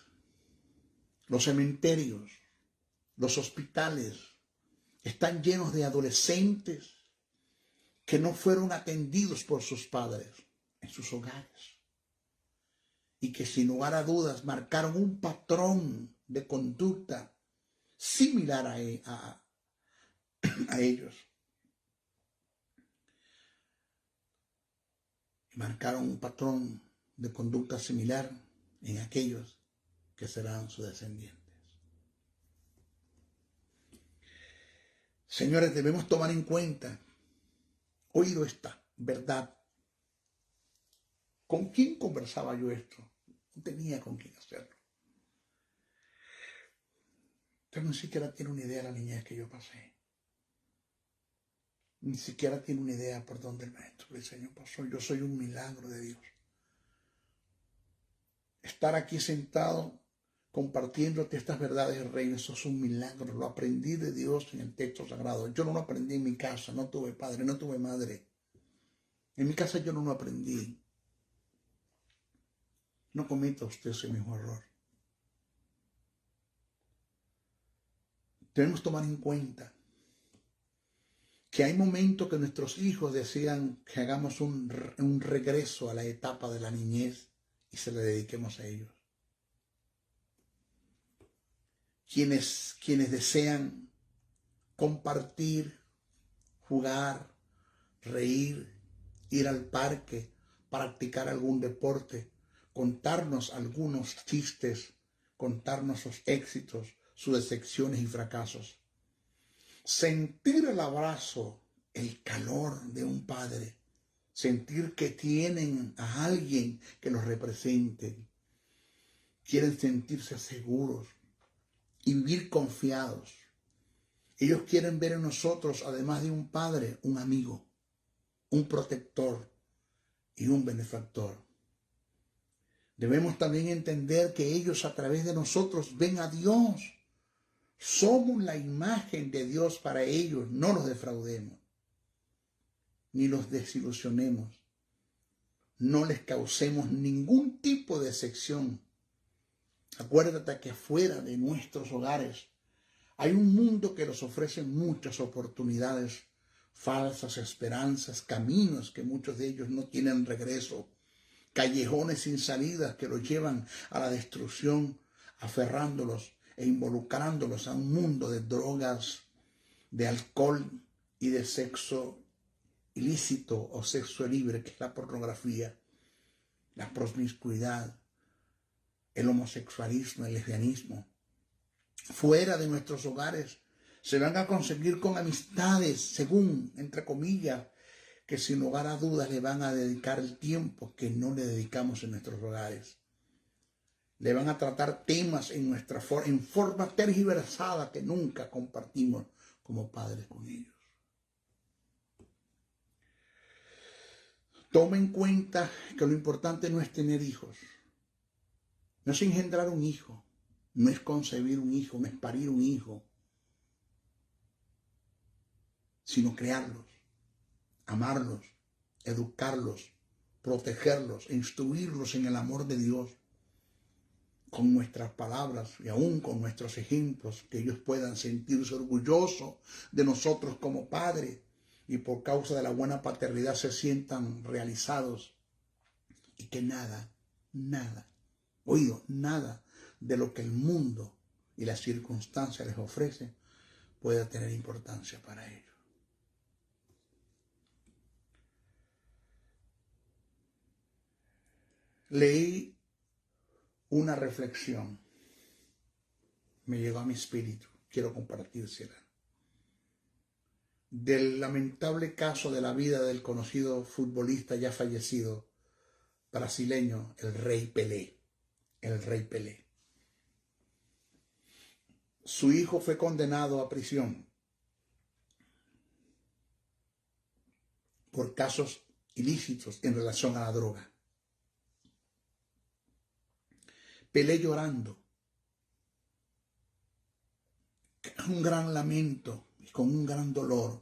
los cementerios, los hospitales están llenos de adolescentes que no fueron atendidos por sus padres en sus hogares y que sin lugar a dudas marcaron un patrón de conducta similar a ellos. Y marcaron un patrón de conducta similar en aquellos que serán sus descendientes. Señores, debemos tomar en cuenta, oído esta verdad. ¿Con quién conversaba yo esto? No tenía con quién hacerlo. Usted ni siquiera tiene una idea de la niñez que yo pasé. Ni siquiera tiene una idea por dónde el maestro del Señor pasó. Yo soy un milagro de Dios. Estar aquí sentado compartiéndote estas verdades, Reina, eso es un milagro. Lo aprendí de Dios en el texto sagrado. Yo no lo aprendí en mi casa. No tuve padre, no tuve madre. En mi casa yo no lo aprendí. No cometa usted ese mismo error. Debemos tomar en cuenta que hay momentos que nuestros hijos desean que hagamos un regreso a la etapa de la niñez y se le dediquemos a ellos. Quienes desean compartir, jugar, reír, ir al parque, practicar algún deporte, contarnos algunos chistes, contarnos sus éxitos, sus decepciones y fracasos. Sentir el abrazo, el calor de un padre, sentir que tienen a alguien que los represente, quieren sentirse seguros y vivir confiados. Ellos quieren ver en nosotros, además de un padre, un amigo, un protector y un benefactor. Debemos también entender que ellos a través de nosotros ven a Dios. Somos la imagen de Dios para ellos. No los defraudemos, ni los desilusionemos. No les causemos ningún tipo de decepción. Acuérdate que fuera de nuestros hogares hay un mundo que nos ofrece muchas oportunidades, falsas esperanzas, caminos que muchos de ellos no tienen regreso, callejones sin salidas que los llevan a la destrucción, aferrándolos e involucrándolos a un mundo de drogas, de alcohol y de sexo ilícito o sexo libre, que es la pornografía, la promiscuidad, el homosexualismo, el lesbianismo. Fuera de nuestros hogares se van a conseguir con amistades, según, entre comillas, que sin lugar a dudas le van a dedicar el tiempo que no le dedicamos en nuestros hogares. Le van a tratar temas en forma tergiversada que nunca compartimos como padres con ellos. Toma en cuenta que lo importante no es tener hijos, no es engendrar un hijo, no es concebir un hijo, no es parir un hijo, sino crearlos, amarlos, educarlos, protegerlos, instruirlos en el amor de Dios, con nuestras palabras y aún con nuestros ejemplos, que ellos puedan sentirse orgullosos de nosotros como padres y por causa de la buena paternidad se sientan realizados y que nada de lo que el mundo y las circunstancias les ofrecen pueda tener importancia para ellos. Leí una reflexión, me llegó a mi espíritu, quiero compartírsela, del lamentable caso de la vida del conocido futbolista ya fallecido brasileño, el Rey Pelé. Su hijo fue condenado a prisión por casos ilícitos en relación a la droga. Pelé, llorando, con un gran lamento y con un gran dolor,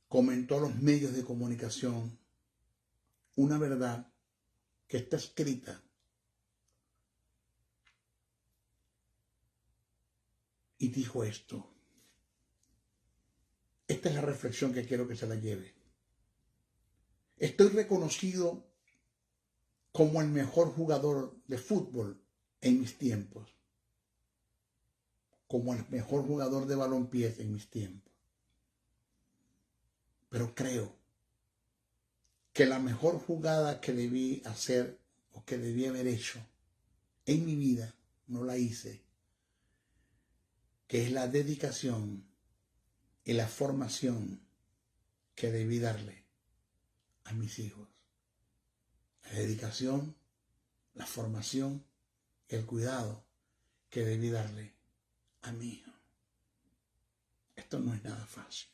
comentó a los medios de comunicación una verdad que está escrita y dijo esto. Esta es la reflexión que quiero que se la lleve. Estoy reconocido como el mejor jugador de fútbol en mis tiempos, como el mejor jugador de balompié en mis tiempos. Pero creo que la mejor jugada que debí hacer o que debí haber hecho en mi vida, no la hice, que es la dedicación y la formación que debí darle a mis hijos. La dedicación, la formación, el cuidado que debí darle a mi hijo. Esto no es nada fácil.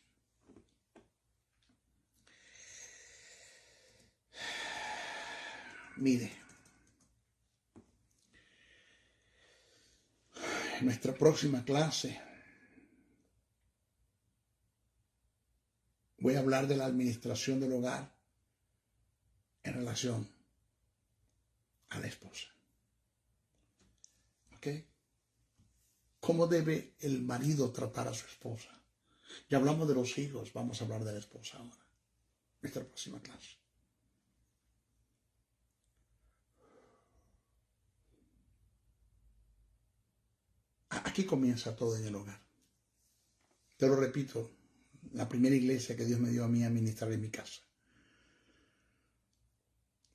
Mire, en nuestra próxima clase voy a hablar de la administración del hogar en relación a la esposa. ¿Ok? ¿Cómo debe el marido tratar a su esposa? Ya hablamos de los hijos, vamos a hablar de la esposa ahora. Nuestra próxima clase. Aquí comienza todo en el hogar. Te lo repito, la primera iglesia que Dios me dio a mí a ministrar en mi casa.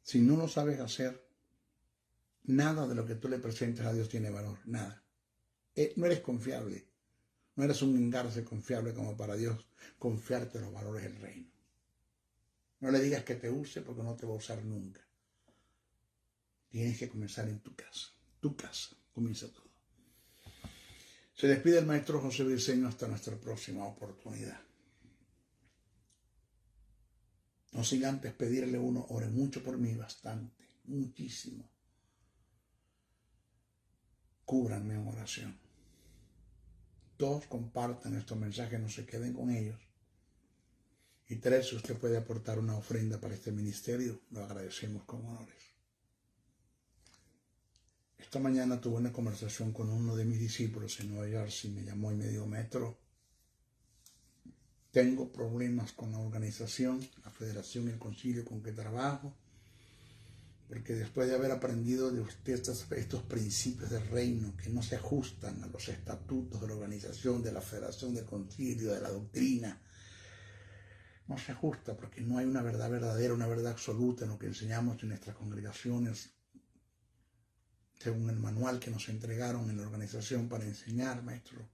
Si no lo sabes hacer, nada de lo que tú le presentes a Dios tiene valor, nada. No eres confiable, no eres un engarce confiable como para Dios confiarte los valores del reino. No le digas que te use porque no te va a usar nunca. tienes que comenzar en tu casa. Tu casa comienza todo. Se despide el maestro José Briceño hasta nuestra próxima oportunidad. No sin antes pedirle uno, ore mucho por mí, bastante, muchísimo. Cúbranme en oración. 2, compartan estos mensajes, no se queden con ellos. Y 3, si usted puede aportar una ofrenda para este ministerio, lo agradecemos con honores. Esta mañana tuve una conversación con uno de mis discípulos en Nueva Jersey, me llamó y me dijo, maestro, tengo problemas con la organización, la federación y el concilio con que trabajo, porque después de haber aprendido de usted estos principios del reino que no se ajustan a los estatutos de la organización, de la federación, del concilio, de la doctrina, no se ajusta porque no hay una verdad verdadera, una verdad absoluta en lo que enseñamos en nuestras congregaciones, según el manual que nos entregaron en la organización para enseñar, maestro.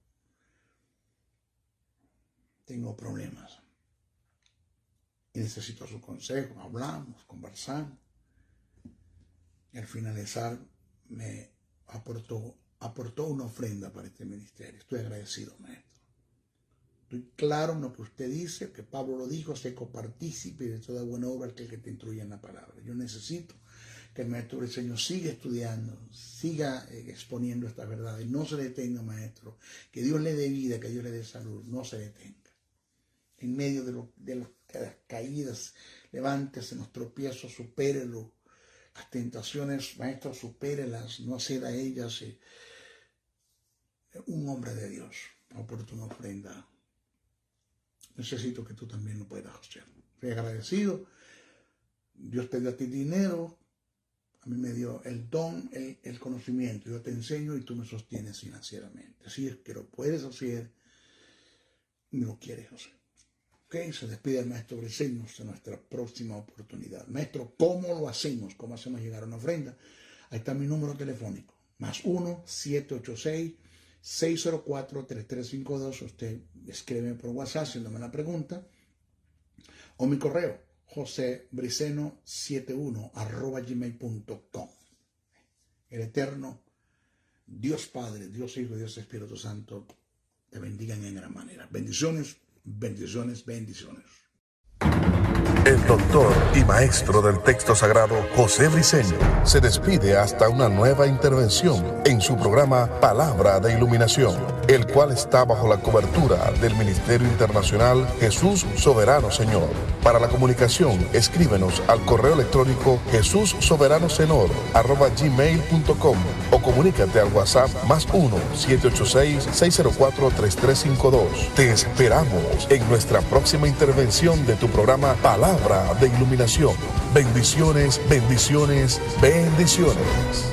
Tengo problemas y necesito su consejo. Hablamos, conversamos y al finalizar me aportó una ofrenda para este ministerio. Estoy agradecido, maestro. Estoy claro en lo que usted dice, que Pablo lo dijo, sé copartícipe de toda buena obra el que te instruye en la palabra. Yo necesito que el maestro Briceño siga estudiando, siga exponiendo estas verdades. No se detenga, maestro. Que Dios le dé vida, que Dios le dé salud. No se detenga. En medio de las caídas, levántese, los tropiezos, supérelo. Las tentaciones, maestro, supérelas, no ceda a ellas. Un hombre de Dios, oportuna ofrenda. Necesito que tú también lo puedas hacer. Estoy agradecido. Dios te dio a ti dinero. A mí me dio el don, el conocimiento. Yo te enseño y tú me sostienes financieramente. Si es que lo puedes hacer, no lo quieres hacer. Ok, se despide el maestro Briceño hasta nuestra próxima oportunidad. Maestro, ¿cómo lo hacemos? ¿Cómo hacemos llegar a una ofrenda? Ahí está mi número telefónico. +1 786 604-3352. Usted escribe por WhatsApp haciéndome la pregunta. O mi correo, josebriceno71@gmail.com. El eterno Dios Padre, Dios Hijo y Dios Espíritu Santo te bendigan en gran manera. Bendiciones, bendiciones, bendiciones. El doctor y maestro del texto sagrado José Briceño se despide hasta una nueva intervención en su programa Palabra de Iluminación, el cual está bajo la cobertura del Ministerio Internacional Jesús Soberano Señor. Para la comunicación, escríbenos al correo electrónico jesussoberanosenor@gmail.com o comunícate al WhatsApp +1 786 604-3352. Te esperamos en nuestra próxima intervención de tu programa Palabra de Iluminación. Bendiciones, bendiciones, bendiciones.